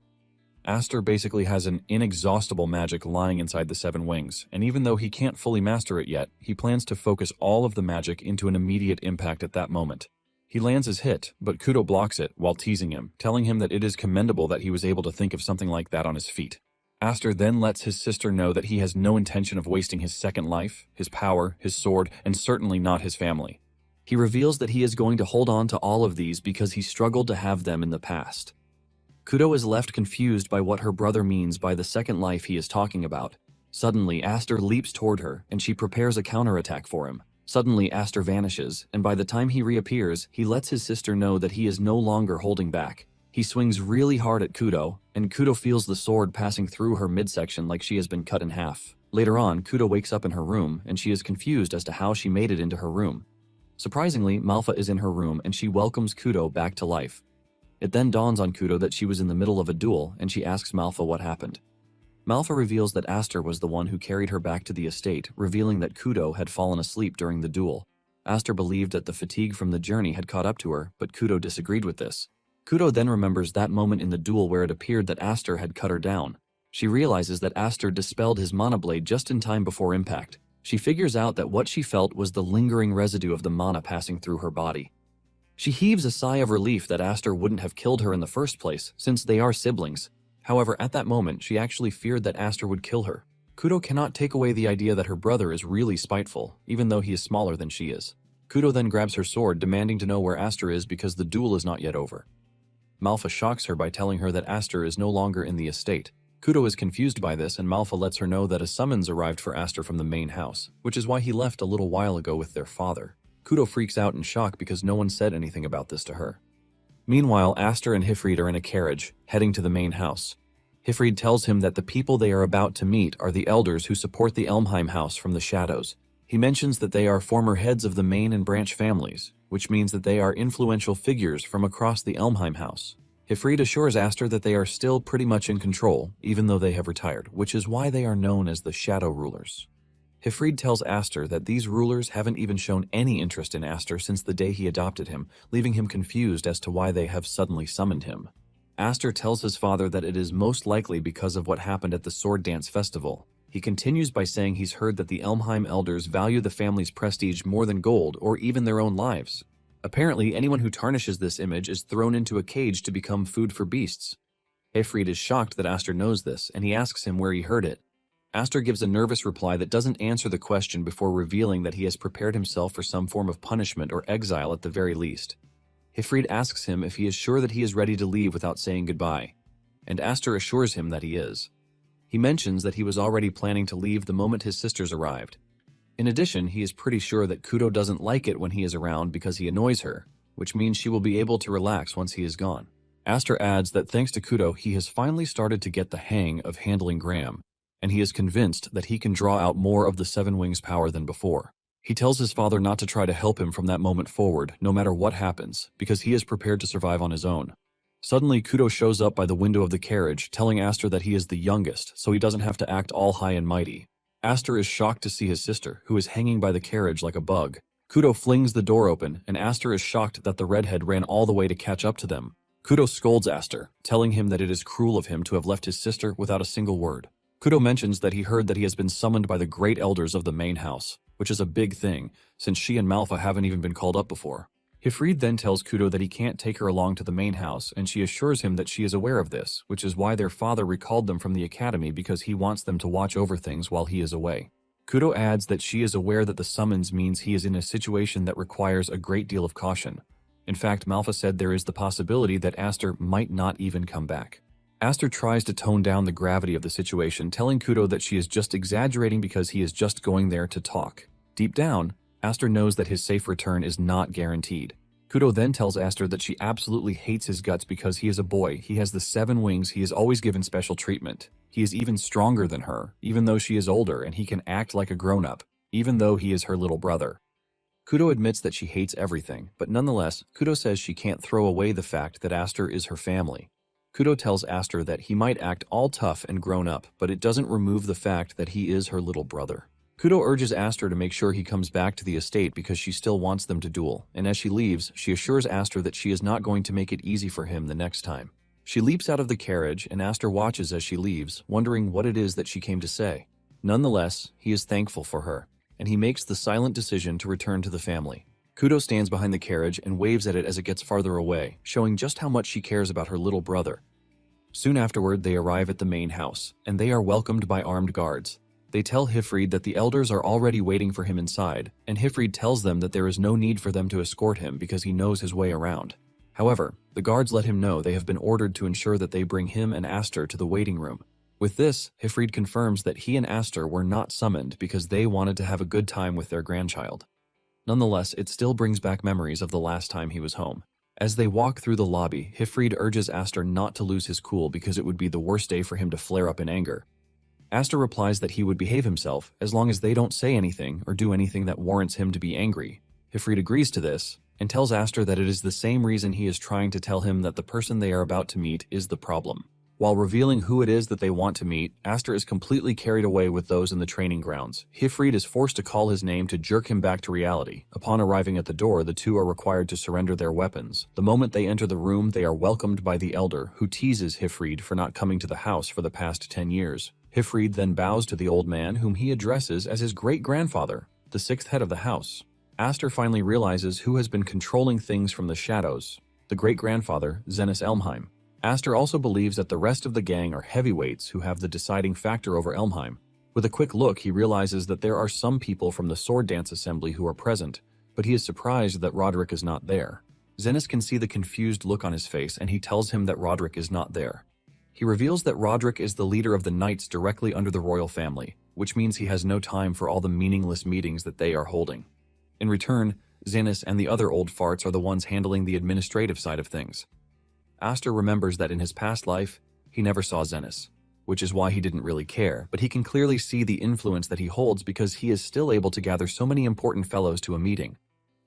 Aster basically has an inexhaustible magic lying inside the 7 wings, and even though he can't fully master it yet, he plans to focus all of the magic into an immediate impact at that moment. He lands his hit, but Kudo blocks it while teasing him, telling him that it is commendable that he was able to think of something like that on his feet. Aster then lets his sister know that he has no intention of wasting his second life, his power, his sword, and certainly not his family. He reveals that he is going to hold on to all of these because he struggled to have them in the past. Kudo is left confused by what her brother means by the second life he is talking about. Suddenly, Aster leaps toward her, and she prepares a counterattack for him. Suddenly, Aster vanishes, and by the time he reappears, he lets his sister know that he is no longer holding back. He swings really hard at Kudo, and Kudo feels the sword passing through her midsection like she has been cut in half. Later on, Kudo wakes up in her room, and she is confused as to how she made it into her room. Surprisingly, Malfa is in her room, and she welcomes Kudo back to life. It then dawns on Kudo that she was in the middle of a duel, and she asks Malfa what happened. Malfa reveals that Aster was the one who carried her back to the estate, revealing that Kudo had fallen asleep during the duel. Aster believed that the fatigue from the journey had caught up to her, but Kudo disagreed with this. Kudo then remembers that moment in the duel where it appeared that Aster had cut her down. She realizes that Aster dispelled his mana blade just in time before impact. She figures out that what she felt was the lingering residue of the mana passing through her body. She heaves a sigh of relief that Aster wouldn't have killed her in the first place, since they are siblings. However, at that moment, she actually feared that Aster would kill her. Kudo cannot take away the idea that her brother is really spiteful, even though he is smaller than she is. Kudo then grabs her sword, demanding to know where Aster is because the duel is not yet over. Malfa shocks her by telling her that Aster is no longer in the estate. Kudo is confused by this, and Malfa lets her know that a summons arrived for Aster from the main house, which is why he left a little while ago with their father. Kudo freaks out in shock because no one said anything about this to her. Meanwhile, Aster and Hifrid are in a carriage, heading to the main house. Hifrid tells him that the people they are about to meet are the elders who support the Elmheim house from the shadows. He mentions that they are former heads of the main and branch families, which means that they are influential figures from across the Elmheim house. Hifrid assures Aster that they are still pretty much in control, even though they have retired, which is why they are known as the Shadow Rulers. Hifrid tells Aster that these rulers haven't even shown any interest in Aster since the day he adopted him, leaving him confused as to why they have suddenly summoned him. Aster tells his father that it is most likely because of what happened at the Sword Dance Festival. He continues by saying he's heard that the Elmheim elders value the family's prestige more than gold or even their own lives. Apparently, anyone who tarnishes this image is thrown into a cage to become food for beasts. Hifrid is shocked that Aster knows this, and he asks him where he heard it. Aster gives a nervous reply that doesn't answer the question before revealing that he has prepared himself for some form of punishment or exile at the very least. Hifrid asks him if he is sure that he is ready to leave without saying goodbye, and Aster assures him that he is. He mentions that he was already planning to leave the moment his sisters arrived. In addition, he is pretty sure that Kudo doesn't like it when he is around because he annoys her, which means she will be able to relax once he is gone. Aster adds that thanks to Kudo, he has finally started to get the hang of handling Graham, and he is convinced that he can draw out more of the Seven Wings power than before. He tells his father not to try to help him from that moment forward, no matter what happens, because he is prepared to survive on his own. Suddenly, Kudo shows up by the window of the carriage, telling Aster that he is the youngest, so he doesn't have to act all high and mighty. Aster is shocked to see his sister, who is hanging by the carriage like a bug. Kudo flings the door open, and Aster is shocked that the redhead ran all the way to catch up to them. Kudo scolds Aster, telling him that it is cruel of him to have left his sister without a single word. Kudo mentions that he heard that he has been summoned by the great elders of the main house, which is a big thing, since she and Malfa haven't even been called up before. Hifrid then tells Kudo that he can't take her along to the main house, and she assures him that she is aware of this, which is why their father recalled them from the academy because he wants them to watch over things while he is away. Kudo adds that she is aware that the summons means he is in a situation that requires a great deal of caution. In fact, Malfa said there is the possibility that Aster might not even come back. Aster tries to tone down the gravity of the situation, telling Kudo that she is just exaggerating because he is just going there to talk. Deep down, Aster knows that his safe return is not guaranteed. Kudo then tells Aster that she absolutely hates his guts because he is a boy, he has the 7 wings, he is always given special treatment. He is even stronger than her, even though she is older, and he can act like a grown-up, even though he is her little brother. Kudo admits that she hates everything, but nonetheless, Kudo says she can't throw away the fact that Aster is her family. Kudo tells Aster that he might act all tough and grown up, but it doesn't remove the fact that he is her little brother. Kudo urges Aster to make sure he comes back to the estate because she still wants them to duel, and as she leaves, she assures Aster that she is not going to make it easy for him the next time. She leaps out of the carriage, and Aster watches as she leaves, wondering what it is that she came to say. Nonetheless, he is thankful for her, and he makes the silent decision to return to the family. Kudo stands behind the carriage and waves at it as it gets farther away, showing just how much she cares about her little brother. Soon afterward, they arrive at the main house, and they are welcomed by armed guards. They tell Hifrid that the elders are already waiting for him inside, and Hifrid tells them that there is no need for them to escort him because he knows his way around. However, the guards let him know they have been ordered to ensure that they bring him and Aster to the waiting room. With this, Hifrid confirms that he and Aster were not summoned because they wanted to have a good time with their grandchild. Nonetheless, it still brings back memories of the last time he was home. As they walk through the lobby, Hifrid urges Aster not to lose his cool because it would be the worst day for him to flare up in anger. Aster replies that he would behave himself as long as they don't say anything or do anything that warrants him to be angry. Hifrid agrees to this and tells Aster that it is the same reason he is trying to tell him that the person they are about to meet is the problem. While revealing who it is that they want to meet, Aster is completely carried away with those in the training grounds. Hifrid is forced to call his name to jerk him back to reality. Upon arriving at the door, the two are required to surrender their weapons. The moment they enter the room, they are welcomed by the elder, who teases Hifrid for not coming to the house for the past 10 years. Hifrid then bows to the old man, whom he addresses as his great-grandfather, the 6th head of the house. Aster finally realizes who has been controlling things from the shadows, the great-grandfather, Zenith Elmheim. Aster also believes that the rest of the gang are heavyweights who have the deciding factor over Elmheim. With a quick look, he realizes that there are some people from the sword dance assembly who are present, but he is surprised that Roderick is not there. Zenith can see the confused look on his face, and he tells him that Roderick is not there. He reveals that Roderick is the leader of the knights directly under the royal family, which means he has no time for all the meaningless meetings that they are holding. In return, Zenith and the other old farts are the ones handling the administrative side of things. Aster remembers that in his past life, he never saw Zenith, which is why he didn't really care, but he can clearly see the influence that he holds because he is still able to gather so many important fellows to a meeting.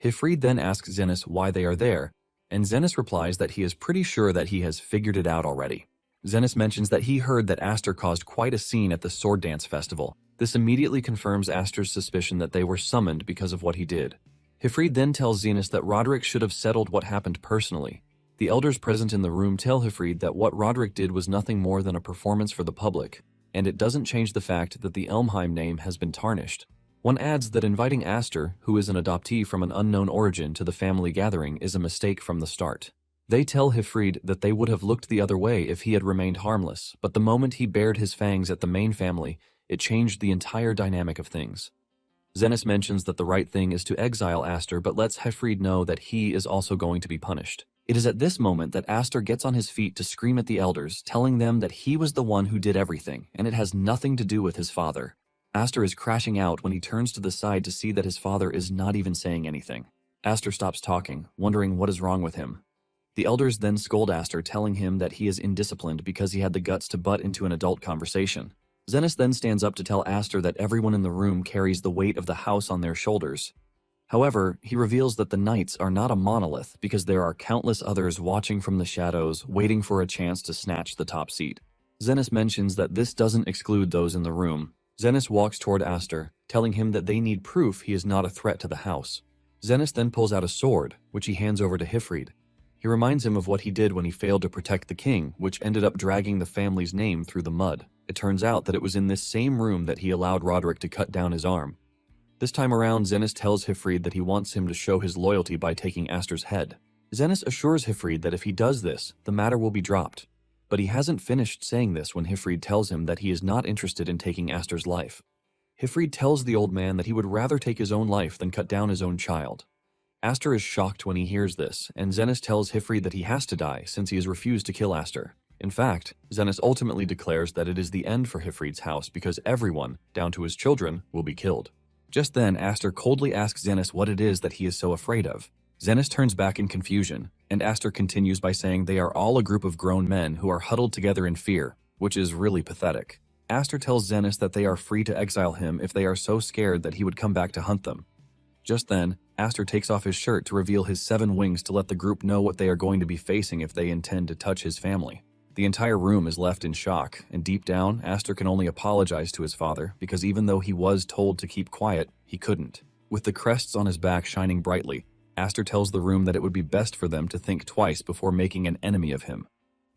Hifrid then asks Zenith why they are there, and Zenith replies that he is pretty sure that he has figured it out already. Zenith mentions that he heard that Aster caused quite a scene at the sword dance festival. This immediately confirms Aster's suspicion that they were summoned because of what he did. Hifrid then tells Zenith that Roderick should have settled what happened personally. The elders present in the room tell Hifrid that what Roderick did was nothing more than a performance for the public, and it doesn't change the fact that the Elmheim name has been tarnished. One adds that inviting Aster, who is an adoptee from an unknown origin, to the family gathering is a mistake from the start. They tell Hifrid that they would have looked the other way if he had remained harmless, but the moment he bared his fangs at the main family, It changed the entire dynamic of things. Zenith mentions that the right thing is to exile Aster, but lets Hefried know that he is also going to be punished. It is at this moment that Aster gets on his feet to scream at the elders, telling them that he was the one who did everything, and it has nothing to do with his father. Aster is crashing out when he turns to the side to see that his father is not even saying anything. Aster stops talking, wondering what is wrong with him. The elders then scold Aster, telling him that he is indisciplined because he had the guts to butt into an adult conversation. Zenith then stands up to tell Aster that everyone in the room carries the weight of the house on their shoulders. However, he reveals that the knights are not a monolith because there are countless others watching from the shadows, waiting for a chance to snatch the top seat. Zenith mentions that this doesn't exclude those in the room. Zenith walks toward Aster, telling him that they need proof he is not a threat to the house. Zenith then pulls out a sword, which he hands over to Hefried. He reminds him of what he did when he failed to protect the king, which ended up dragging the family's name through the mud. It turns out that it was in this same room that he allowed Roderick to cut down his arm. This time around, Zenith tells Hefried that he wants him to show his loyalty by taking Aster's head. Zenith assures Hefried that if he does this, the matter will be dropped. But he hasn't finished saying this when Hefried tells him that he is not interested in taking Aster's life. Hefried tells the old man that he would rather take his own life than cut down his own child. Aster is shocked when he hears this, and Zenith tells Hefried that he has to die since he has refused to kill Aster. In fact, Zenith ultimately declares that it is the end for Hefried's house because everyone, down to his children, will be killed. Just then, Aster coldly asks Zenith what it is that he is so afraid of. Zenith turns back in confusion, and Aster continues by saying they are all a group of grown men who are huddled together in fear, which is really pathetic. Aster tells Zenith that they are free to exile him if they are so scared that he would come back to hunt them. Just then, Aster takes off his shirt to reveal his 7 wings to let the group know what they are going to be facing if they intend to touch his family. The entire room is left in shock, and deep down, Aster can only apologize to his father because even though he was told to keep quiet, he couldn't. With the crests on his back shining brightly, Aster tells the room that it would be best for them to think twice before making an enemy of him.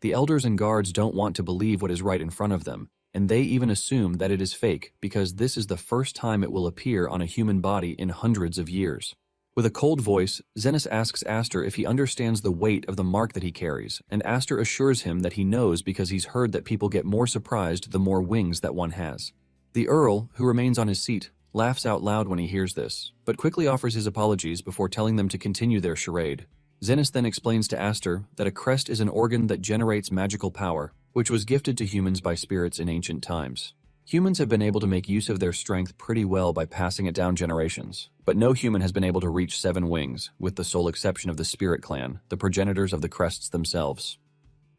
The elders and guards don't want to believe what is right in front of them, and they even assume that it is fake because this is the first time it will appear on a human body in hundreds of years. With a cold voice, Zenith asks Aster if he understands the weight of the mark that he carries, and Aster assures him that he knows because he's heard that people get more surprised the more wings that one has. The Earl, who remains on his seat, laughs out loud when he hears this, but quickly offers his apologies before telling them to continue their charade. Zenith then explains to Aster that a crest is an organ that generates magical power, which was gifted to humans by spirits in ancient times. Humans have been able to make use of their strength pretty well by passing it down generations, but no human has been able to reach 7 wings, with the sole exception of the Spirit Clan, the progenitors of the crests themselves.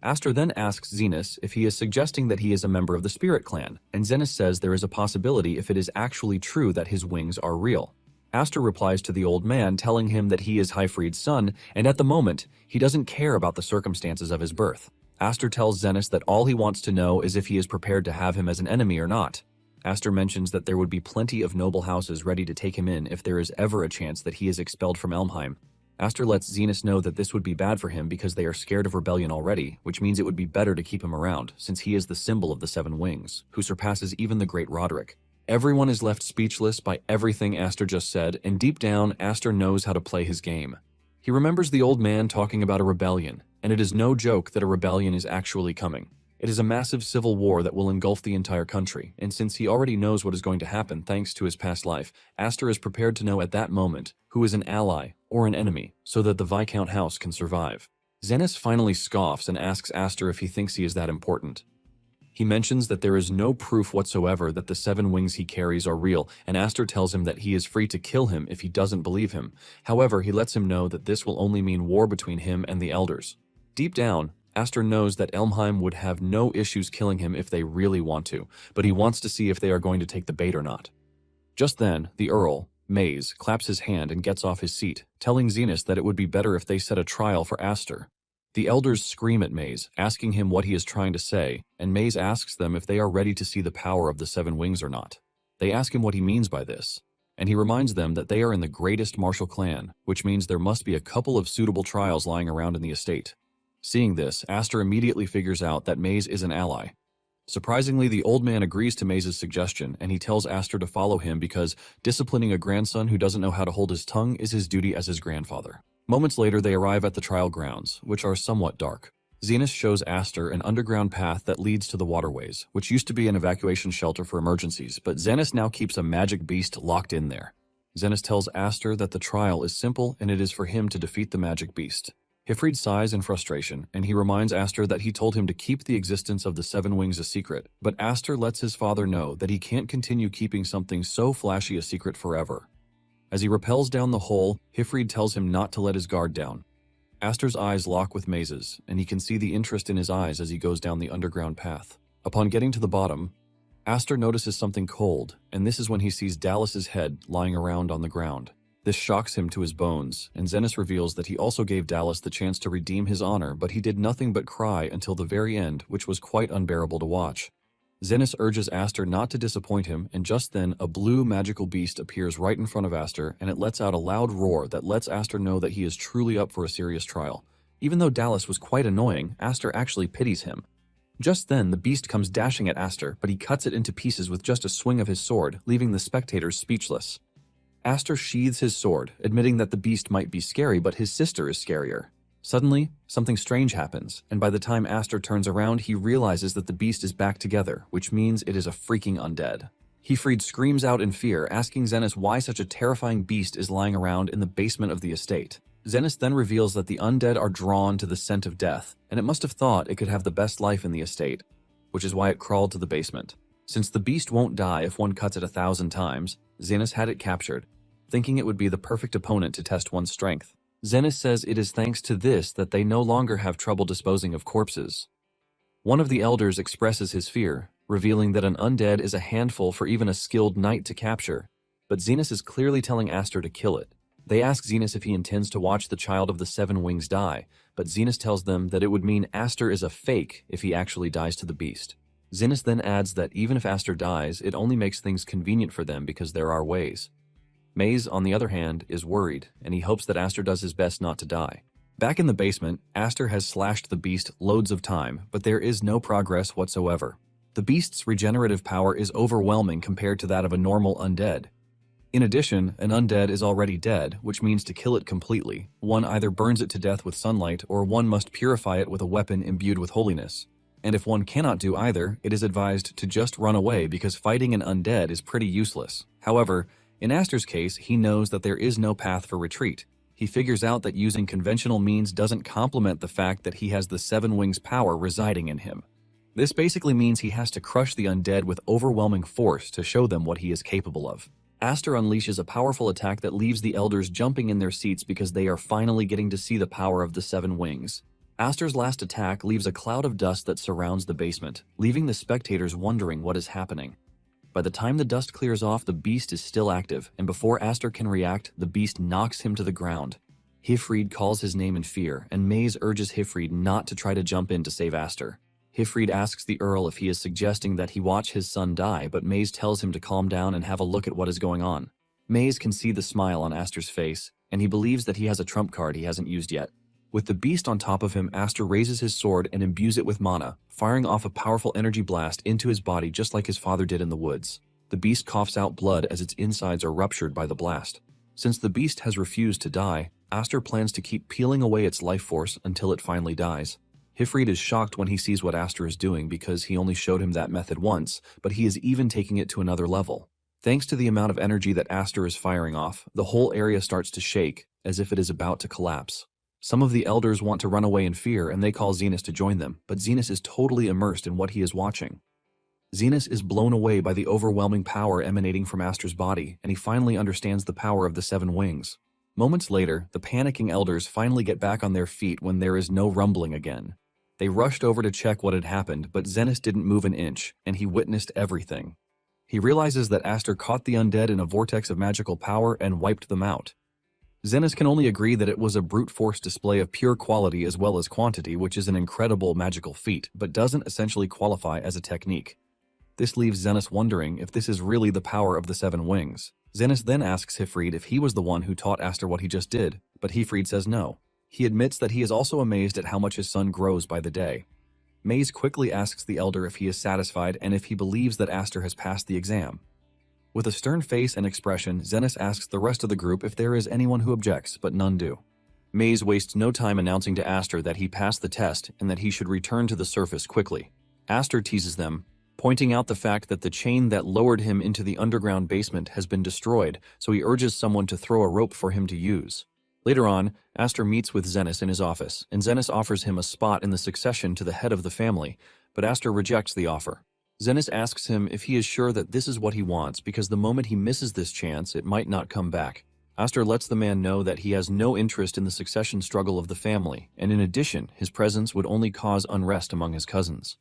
Aster then asks Zenith if he is suggesting that he is a member of the Spirit Clan, and Zenith says there is a possibility if it is actually true that his wings are real. Aster replies to the old man, telling him that he is Hefried's son, and at the moment, he doesn't care about the circumstances of his birth. Aster tells Zenith that all he wants to know is if he is prepared to have him as an enemy or not. Aster mentions that there would be plenty of noble houses ready to take him in if there is ever a chance that he is expelled from Elmheim. Aster lets Zenith know that this would be bad for him because they are scared of rebellion already, which means it would be better to keep him around, since he is the symbol of the 7 wings, who surpasses even the great Roderick. Everyone is left speechless by everything Aster just said, and deep down, Aster knows how to play his game. He remembers the old man talking about a rebellion, and it is no joke that a rebellion is actually coming. It is a massive civil war that will engulf the entire country, and since he already knows what is going to happen thanks to his past life, Aster is prepared to know at that moment who is an ally or an enemy so that the Viscount house can survive. Zenith finally scoffs and asks Aster if he thinks he is that important. He mentions that there is no proof whatsoever that the 7 wings he carries are real, and Aster tells him that he is free to kill him if he doesn't believe him. However, he lets him know that this will only mean war between him and the elders. Deep down, Aster knows that Elmheim would have no issues killing him if they really want to, but he wants to see if they are going to take the bait or not. Just then, the Earl, Maze, claps his hand and gets off his seat, telling Zenith that it would be better if they set a trial for Aster. The elders scream at Maze, asking him what he is trying to say, and Maze asks them if they are ready to see the power of the 7 wings or not. They ask him what he means by this, and he reminds them that they are in the greatest martial clan, which means there must be a couple of suitable trials lying around in the estate. Seeing this, Aster immediately figures out that Maze is an ally. Surprisingly, the old man agrees to Maze's suggestion, and he tells Aster to follow him because disciplining a grandson who doesn't know how to hold his tongue is his duty as his grandfather. Moments later, they arrive at the trial grounds, which are somewhat dark. Zenas shows Aster an underground path that leads to the waterways, which used to be an evacuation shelter for emergencies, but Zenas now keeps a magic beast locked in there. Zenas tells Aster that the trial is simple and it is for him to defeat the magic beast. Hifrid sighs in frustration, and he reminds Aster that he told him to keep the existence of the Seven Wings a secret, but Aster lets his father know that he can't continue keeping something so flashy a secret forever. As he rappels down the hole, Hifrid tells him not to let his guard down. Aster's eyes lock with Maze's, and he can see the interest in his eyes as he goes down the underground path. Upon getting to the bottom, Aster notices something cold, and this is when he sees Dallas's head lying around on the ground. This shocks him to his bones, and Zenas reveals that he also gave Dallas the chance to redeem his honor, but he did nothing but cry until the very end, which was quite unbearable to watch. Zenas urges Aster not to disappoint him, and just then, a blue magical beast appears right in front of Aster, and it lets out a loud roar that lets Aster know that he is truly up for a serious trial. Even though Dallas was quite annoying, Aster actually pities him. Just then, the beast comes dashing at Aster, but he cuts it into pieces with just a swing of his sword, leaving the spectators speechless. Aster sheathes his sword, admitting that the beast might be scary, but his sister is scarier. Suddenly, something strange happens, and by the time Aster turns around, he realizes that the beast is back together, which means it is a freaking undead. Hifrid screams out in fear, asking Zenas why such a terrifying beast is lying around in the basement of the estate. Zenas then reveals that the undead are drawn to the scent of death, and it must have thought it could have the best life in the estate, which is why it crawled to the basement. Since the beast won't die if one cuts it 1,000 times, Zenas had it captured, thinking it would be the perfect opponent to test one's strength. Zenas says it is thanks to this that they no longer have trouble disposing of corpses. One of the elders expresses his fear, revealing that an undead is a handful for even a skilled knight to capture, but Zenas is clearly telling Aster to kill it. They ask Zenas if he intends to watch the child of the Seven Wings die, but Zenas tells them that it would mean Aster is a fake if he actually dies to the beast. Zenas then adds that even if Aster dies, it only makes things convenient for them because there are ways. Maze, on the other hand, is worried, and he hopes that Aster does his best not to die. Back in the basement, Aster has slashed the beast loads of time, but there is no progress whatsoever. The beast's regenerative power is overwhelming compared to that of a normal undead. In addition, an undead is already dead, which means to kill it completely, one either burns it to death with sunlight or one must purify it with a weapon imbued with holiness. And if one cannot do either, it is advised to just run away because fighting an undead is pretty useless. However, in Aster's case, he knows that there is no path for retreat. He figures out that using conventional means doesn't complement the fact that he has the Seven Wings power residing in him. This basically means he has to crush the undead with overwhelming force to show them what he is capable of. Aster unleashes a powerful attack that leaves the elders jumping in their seats because they are finally getting to see the power of the Seven Wings. Aster's last attack leaves a cloud of dust that surrounds the basement, leaving the spectators wondering what is happening. By the time the dust clears off, the beast is still active, and before Aster can react, the beast knocks him to the ground. Hifrid calls his name in fear, and Maze urges Hifrid not to try to jump in to save Aster. Hifrid asks the Earl if he is suggesting that he watch his son die, but Maze tells him to calm down and have a look at what is going on. Maze can see the smile on Aster's face, and he believes that he has a trump card he hasn't used yet. With the beast on top of him, Aster raises his sword and imbues it with mana, firing off a powerful energy blast into his body just like his father did in the woods. The beast coughs out blood as its insides are ruptured by the blast. Since the beast has refused to die, Aster plans to keep peeling away its life force until it finally dies. Hifrid is shocked when he sees what Aster is doing because he only showed him that method once, but he is even taking it to another level. Thanks to the amount of energy that Aster is firing off, the whole area starts to shake, as if it is about to collapse. Some of the elders want to run away in fear and they call Zenas to join them, but Zenas is totally immersed in what he is watching. Zenas is blown away by the overwhelming power emanating from Aster's body, and he finally understands the power of the Seven Wings. Moments later, the panicking elders finally get back on their feet when there is no rumbling again. They rushed over to check what had happened, but Zenas didn't move an inch, and he witnessed everything. He realizes that Aster caught the undead in a vortex of magical power and wiped them out. Zenas can only agree that it was a brute force display of pure quality as well as quantity, which is an incredible magical feat, but doesn't essentially qualify as a technique. This leaves Zenas wondering if this is really the power of the Seven Wings. Zenas then asks Hifrid if he was the one who taught Aster what he just did, but Hifrid says no. He admits that he is also amazed at how much his son grows by the day. Maze quickly asks the elder if he is satisfied and if he believes that Aster has passed the exam. With a stern face and expression, Zenas asks the rest of the group if there is anyone who objects, but none do. Maze wastes no time announcing to Aster that he passed the test and that he should return to the surface quickly. Aster teases them, pointing out the fact that the chain that lowered him into the underground basement has been destroyed, so he urges someone to throw a rope for him to use. Later on, Aster meets with Zenis in his office, and Zenis offers him a spot in the succession to the head of the family, but Aster rejects the offer. Zenis asks him if he is sure that this is what he wants because the moment he misses this chance, it might not come back. Aster lets the man know that he has no interest in the succession struggle of the family, and in addition, his presence would only cause unrest among his cousins.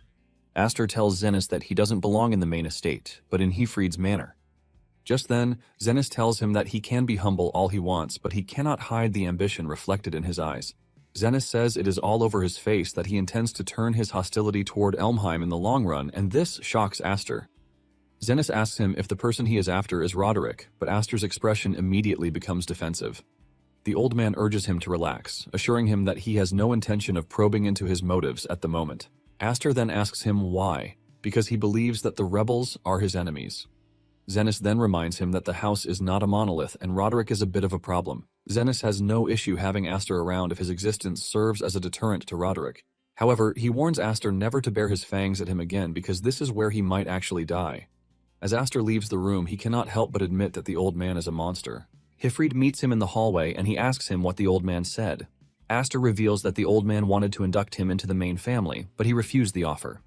Aster tells Zenis that he doesn't belong in the main estate, but in Hefried's manor. Just then, Zenis tells him that he can be humble all he wants, but he cannot hide the ambition reflected in his eyes. Zenis says it is all over his face that he intends to turn his hostility toward Elmheim in the long run, and this shocks Aster. Zenis asks him if the person he is after is Roderick, but Aster's expression immediately becomes defensive. The old man urges him to relax, assuring him that he has no intention of probing into his motives at the moment. Aster then asks him why, because he believes that the rebels are his enemies. Zenis then reminds him that the house is not a monolith and Roderick is a bit of a problem. Zenis has no issue having Aster around if his existence serves as a deterrent to Roderick. However, he warns Aster never to bare his fangs at him again because this is where he might actually die. As Aster leaves the room, he cannot help but admit that the old man is a monster. Hefried meets him in the hallway and he asks him what the old man said. Aster reveals that the old man wanted to induct him into the main family, but he refused the offer.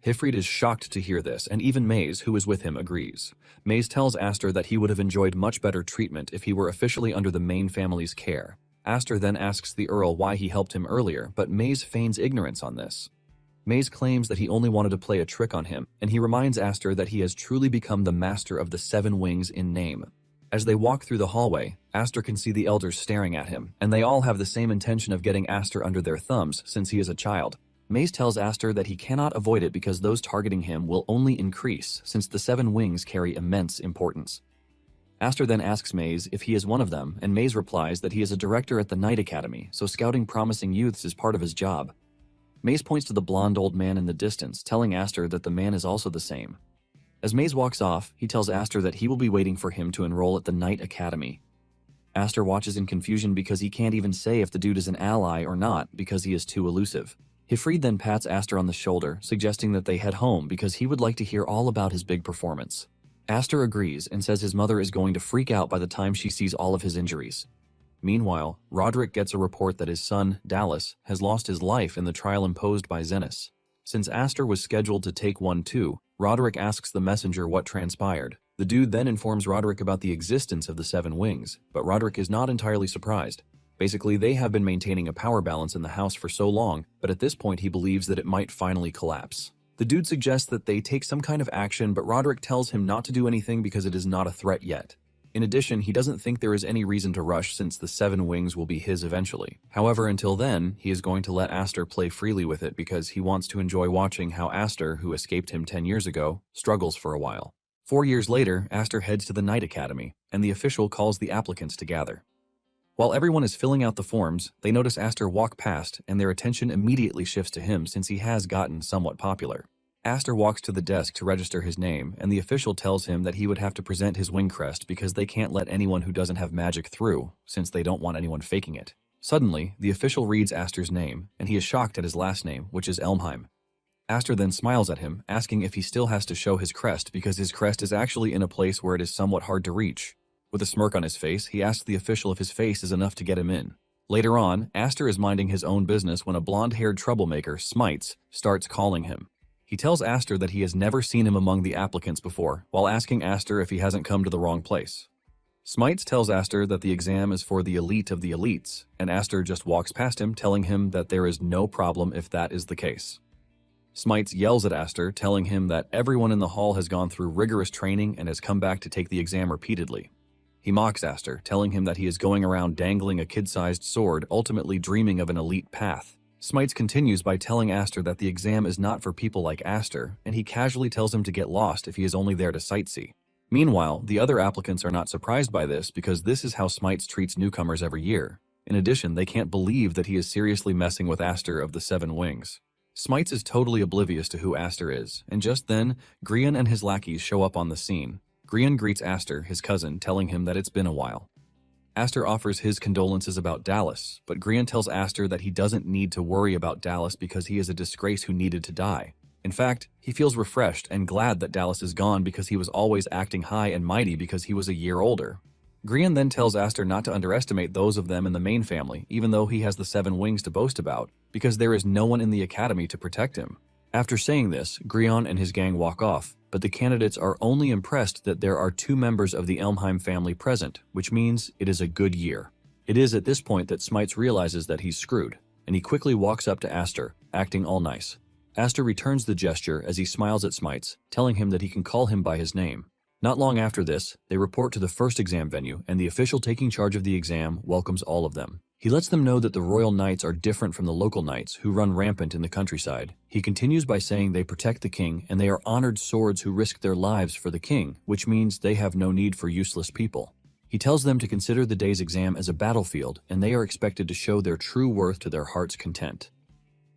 Hefried is shocked to hear this, and even Maze, who is with him, agrees. Maze tells Aster that he would have enjoyed much better treatment if he were officially under the main family's care. Aster then asks the Earl why he helped him earlier, but Maze feigns ignorance on this. Maze claims that he only wanted to play a trick on him, and he reminds Aster that he has truly become the master of the 7 wings in name. As they walk through the hallway, Aster can see the elders staring at him, and they all have the same intention of getting Aster under their thumbs since he is a child. Maze tells Aster that he cannot avoid it because those targeting him will only increase since the 7 wings carry immense importance. Aster then asks Maze if he is one of them, and Maze replies that he is a director at the Night Academy, so scouting promising youths is part of his job. Maze points to the blonde old man in the distance, telling Aster that the man is also the same. As Maze walks off, he tells Aster that he will be waiting for him to enroll at the Night Academy. Aster watches in confusion because he can't even say if the dude is an ally or not because he is too elusive. Hefried then pats Aster on the shoulder, suggesting that they head home because he would like to hear all about his big performance. Aster agrees and says his mother is going to freak out by the time she sees all of his injuries. Meanwhile, Roderick gets a report that his son, Dallas, has lost his life in the trial imposed by Zenis. Since Aster was scheduled to take one too, Roderick asks the messenger what transpired. The dude then informs Roderick about the existence of the 7 wings, but Roderick is not entirely surprised. Basically, they have been maintaining a power balance in the house for so long, but at this point he believes that it might finally collapse. The dude suggests that they take some kind of action, but Roderick tells him not to do anything because it is not a threat yet. In addition, he doesn't think there is any reason to rush since the 7 wings will be his eventually. However, until then, he is going to let Aster play freely with it because he wants to enjoy watching how Aster, who escaped him 10 years ago, struggles for a while. 4 years later, Aster heads to the Night Academy, and the official calls the applicants to gather. While everyone is filling out the forms, they notice Aster walk past, and their attention immediately shifts to him since he has gotten somewhat popular. Aster walks to the desk to register his name, and the official tells him that he would have to present his wing crest because they can't let anyone who doesn't have magic through, since they don't want anyone faking it. Suddenly, the official reads Aster's name, and he is shocked at his last name, which is Elmheim. Aster then smiles at him, asking if he still has to show his crest because his crest is actually in a place where it is somewhat hard to reach. With a smirk on his face, he asks the official if his face is enough to get him in. Later on, Aster is minding his own business when a blonde-haired troublemaker, Smites, starts calling him. He tells Aster that he has never seen him among the applicants before, while asking Aster if he hasn't come to the wrong place. Smites tells Aster that the exam is for the elite of the elites, and Aster just walks past him, telling him that there is no problem if that is the case. Smites yells at Aster, telling him that everyone in the hall has gone through rigorous training and has come back to take the exam repeatedly. He mocks Aster, telling him that he is going around dangling a kid-sized sword, ultimately dreaming of an elite path. Smites continues by telling Aster that the exam is not for people like Aster, and he casually tells him to get lost if he is only there to sightsee. Meanwhile, the other applicants are not surprised by this because this is how Smites treats newcomers every year. In addition, they can't believe that he is seriously messing with Aster of the 7 wings. Smites is totally oblivious to who Aster is, and just then, Grian and his lackeys show up on the scene. Grian greets Aster, his cousin, telling him that it's been a while. Aster offers his condolences about Dallas, but Grian tells Aster that he doesn't need to worry about Dallas because he is a disgrace who needed to die. In fact, he feels refreshed and glad that Dallas is gone because he was always acting high and mighty because he was a year older. Grian then tells Aster not to underestimate those of them in the main family, even though he has the 7 wings to boast about, because there is no one in the academy to protect him. After saying this, Grian and his gang walk off, but the candidates are only impressed that there are 2 members of the Elmheim family present, which means it is a good year. It is at this point that Smites realizes that he's screwed, and he quickly walks up to Aster, acting all nice. Aster returns the gesture as he smiles at Smites, telling him that he can call him by his name. Not long after this, they report to the first exam venue, and the official taking charge of the exam welcomes all of them. He lets them know that the royal knights are different from the local knights who run rampant in the countryside. He continues by saying they protect the king and they are honored swords who risk their lives for the king, which means they have no need for useless people. He tells them to consider the day's exam as a battlefield and they are expected to show their true worth to their heart's content.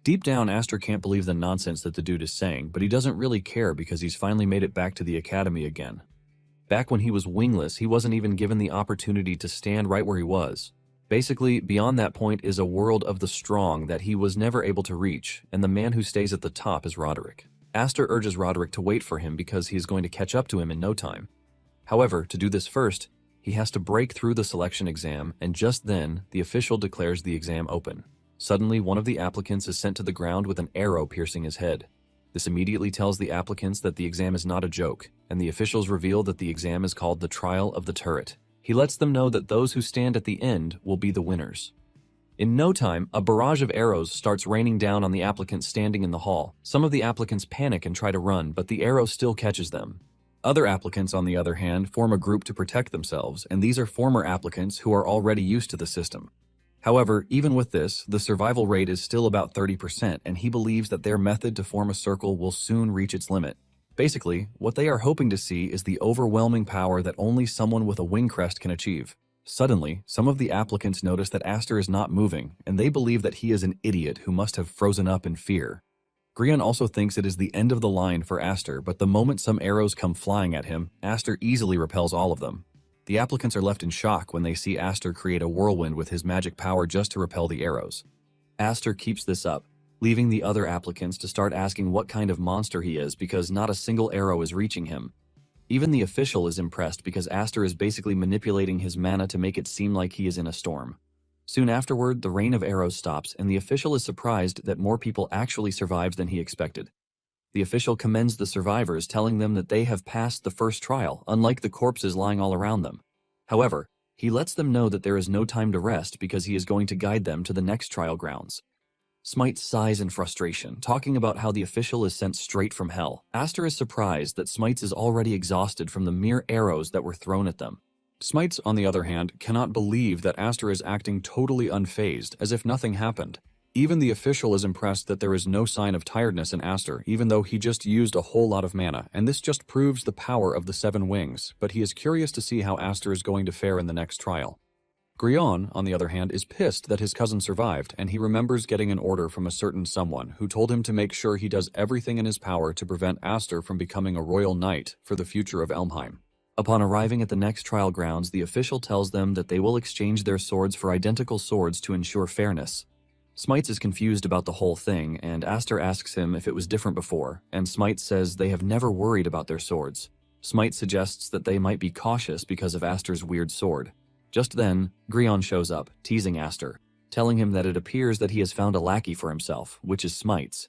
Deep down, Aster can't believe the nonsense that the dude is saying, but he doesn't really care because he's finally made it back to the academy again. Back when he was wingless, he wasn't even given the opportunity to stand right where he was. Basically, beyond that point is a world of the strong that he was never able to reach, and the man who stays at the top is Roderick. Aster urges Roderick to wait for him because he is going to catch up to him in no time. However, to do this first, he has to break through the selection exam, and just then, the official declares the exam open. Suddenly, one of the applicants is sent to the ground with an arrow piercing his head. This immediately tells the applicants that the exam is not a joke, and the officials reveal that the exam is called the Trial of the Turret. He lets them know that those who stand at the end will be the winners. In no time, a barrage of arrows starts raining down on the applicants standing in the hall. Some of the applicants panic and try to run, but the arrow still catches them. Other applicants, on the other hand, form a group to protect themselves, and these are former applicants who are already used to the system. However, even with this, the survival rate is still about 30%, and he believes that their method to form a circle will soon reach its limit. Basically, what they are hoping to see is the overwhelming power that only someone with a wing crest can achieve. Suddenly, some of the applicants notice that Aster is not moving, and they believe that he is an idiot who must have frozen up in fear. Grian also thinks it is the end of the line for Aster, but the moment some arrows come flying at him, Aster easily repels all of them. The applicants are left in shock when they see Aster create a whirlwind with his magic power just to repel the arrows. Aster keeps this up, leaving the other applicants to start asking what kind of monster he is because not a single arrow is reaching him. Even the official is impressed because Aster is basically manipulating his mana to make it seem like he is in a storm. Soon afterward, the rain of arrows stops and the official is surprised that more people actually survived than he expected. The official commends the survivors, telling them that they have passed the first trial, unlike the corpses lying all around them. However, he lets them know that there is no time to rest because he is going to guide them to the next trial grounds. Smite sighs in frustration, talking about how the official is sent straight from hell. Aster is surprised that Smites is already exhausted from the mere arrows that were thrown at them. Smites, on the other hand, cannot believe that Aster is acting totally unfazed, as if nothing happened. Even the official is impressed that there is no sign of tiredness in Aster, even though he just used a whole lot of mana, and this just proves the power of the 7 wings, but he is curious to see how Aster is going to fare in the next trial. Grian, on the other hand, is pissed that his cousin survived, and he remembers getting an order from a certain someone who told him to make sure he does everything in his power to prevent Aster from becoming a royal knight for the future of Elmheim. Upon arriving at the next trial grounds, the official tells them that they will exchange their swords for identical swords to ensure fairness. Smites is confused about the whole thing, and Aster asks him if it was different before, and Smite says they have never worried about their swords. Smite suggests that they might be cautious because of Aster's weird sword. Just then, Grian shows up, teasing Aster, telling him that it appears that he has found a lackey for himself, which is Smites.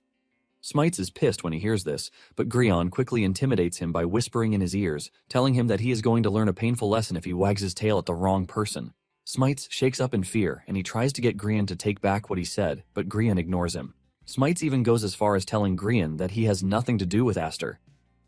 Smites is pissed when he hears this, but Grian quickly intimidates him by whispering in his ears, telling him that he is going to learn a painful lesson if he wags his tail at the wrong person. Smites shakes up in fear, and he tries to get Grian to take back what he said, but Grian ignores him. Smites even goes as far as telling Grian that he has nothing to do with Aster.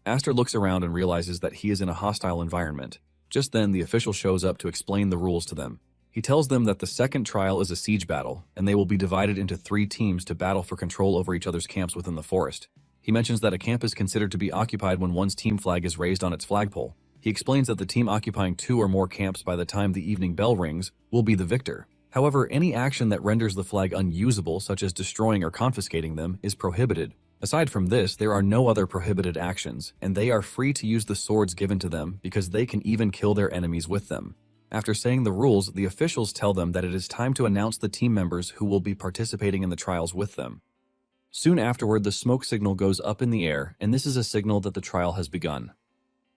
Aster looks around and realizes that he is in a hostile environment. Just then, the official shows up to explain the rules to them. He tells them that the second trial is a siege battle, and they will be divided into 3 teams to battle for control over each other's camps within the forest. He mentions that a camp is considered to be occupied when one's team flag is raised on its flagpole. He explains that the team occupying 2 or more camps by the time the evening bell rings will be the victor. However, any action that renders the flag unusable, such as destroying or confiscating them, is prohibited. Aside from this, there are no other prohibited actions, and they are free to use the swords given to them because they can even kill their enemies with them. After saying the rules, the officials tell them that it is time to announce the team members who will be participating in the trials with them. Soon afterward, the smoke signal goes up in the air, and this is a signal that the trial has begun.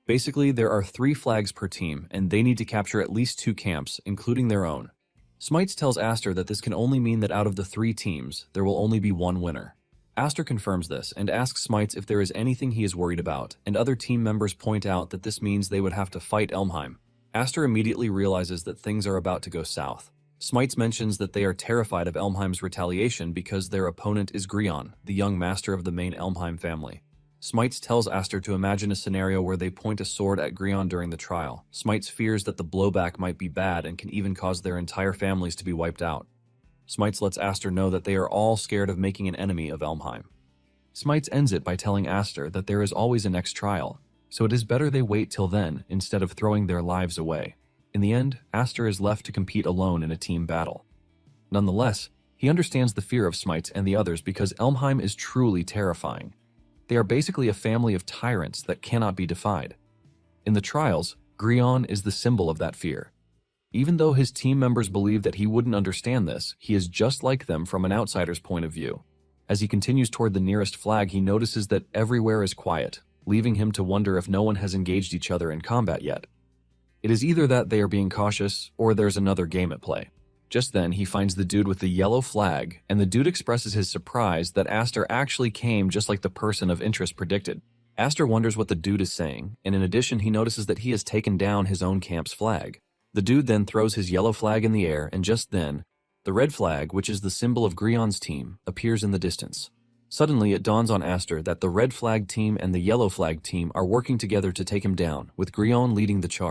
Basically, there are 3 flags per team, and they need to capture at least 2 camps, including their own. Smites tells Aster that this can only mean that out of the 3 teams, there will only be 1 winner. Aster confirms this and asks Smites if there is anything he is worried about, and other team members point out that this means they would have to fight Elmheim. Aster immediately realizes that things are about to go south. Smites mentions that they are terrified of Elmheim's retaliation because their opponent is Grion, the young master of the main Elmheim family. Smites tells Aster to imagine a scenario where they point a sword at Grion during the trial. Smites fears that the blowback might be bad and can even cause their entire families to be wiped out. Smites lets Aster know that they are all scared of making an enemy of Elmheim. Smites ends it by telling Aster that there is always a next trial, so it is better they wait till then instead of throwing their lives away. In the end, Aster is left to compete alone in a team battle. Nonetheless, he understands the fear of Smites and the others because Elmheim is truly terrifying. They are basically a family of tyrants that cannot be defied. In the trials, Grion is the symbol of that fear. Even though his team members believe that he wouldn't understand this, he is just like them from an outsider's point of view. As he continues toward the nearest flag, he notices that everywhere is quiet, leaving him to wonder if no one has engaged each other in combat yet. It is either that they are being cautious, or there's another game at play. Just then, he finds the dude with the yellow flag, and the dude expresses his surprise that Aster actually came just like the person of interest predicted. Aster wonders what the dude is saying, and in addition, he notices that he has taken down his own camp's flag. The dude then throws his yellow flag in the air, and just then, the red flag, which is the symbol of Grion's team, appears in the distance. Suddenly, it dawns on Aster that the red flag team and the yellow flag team are working together to take him down, with Grion leading the charge.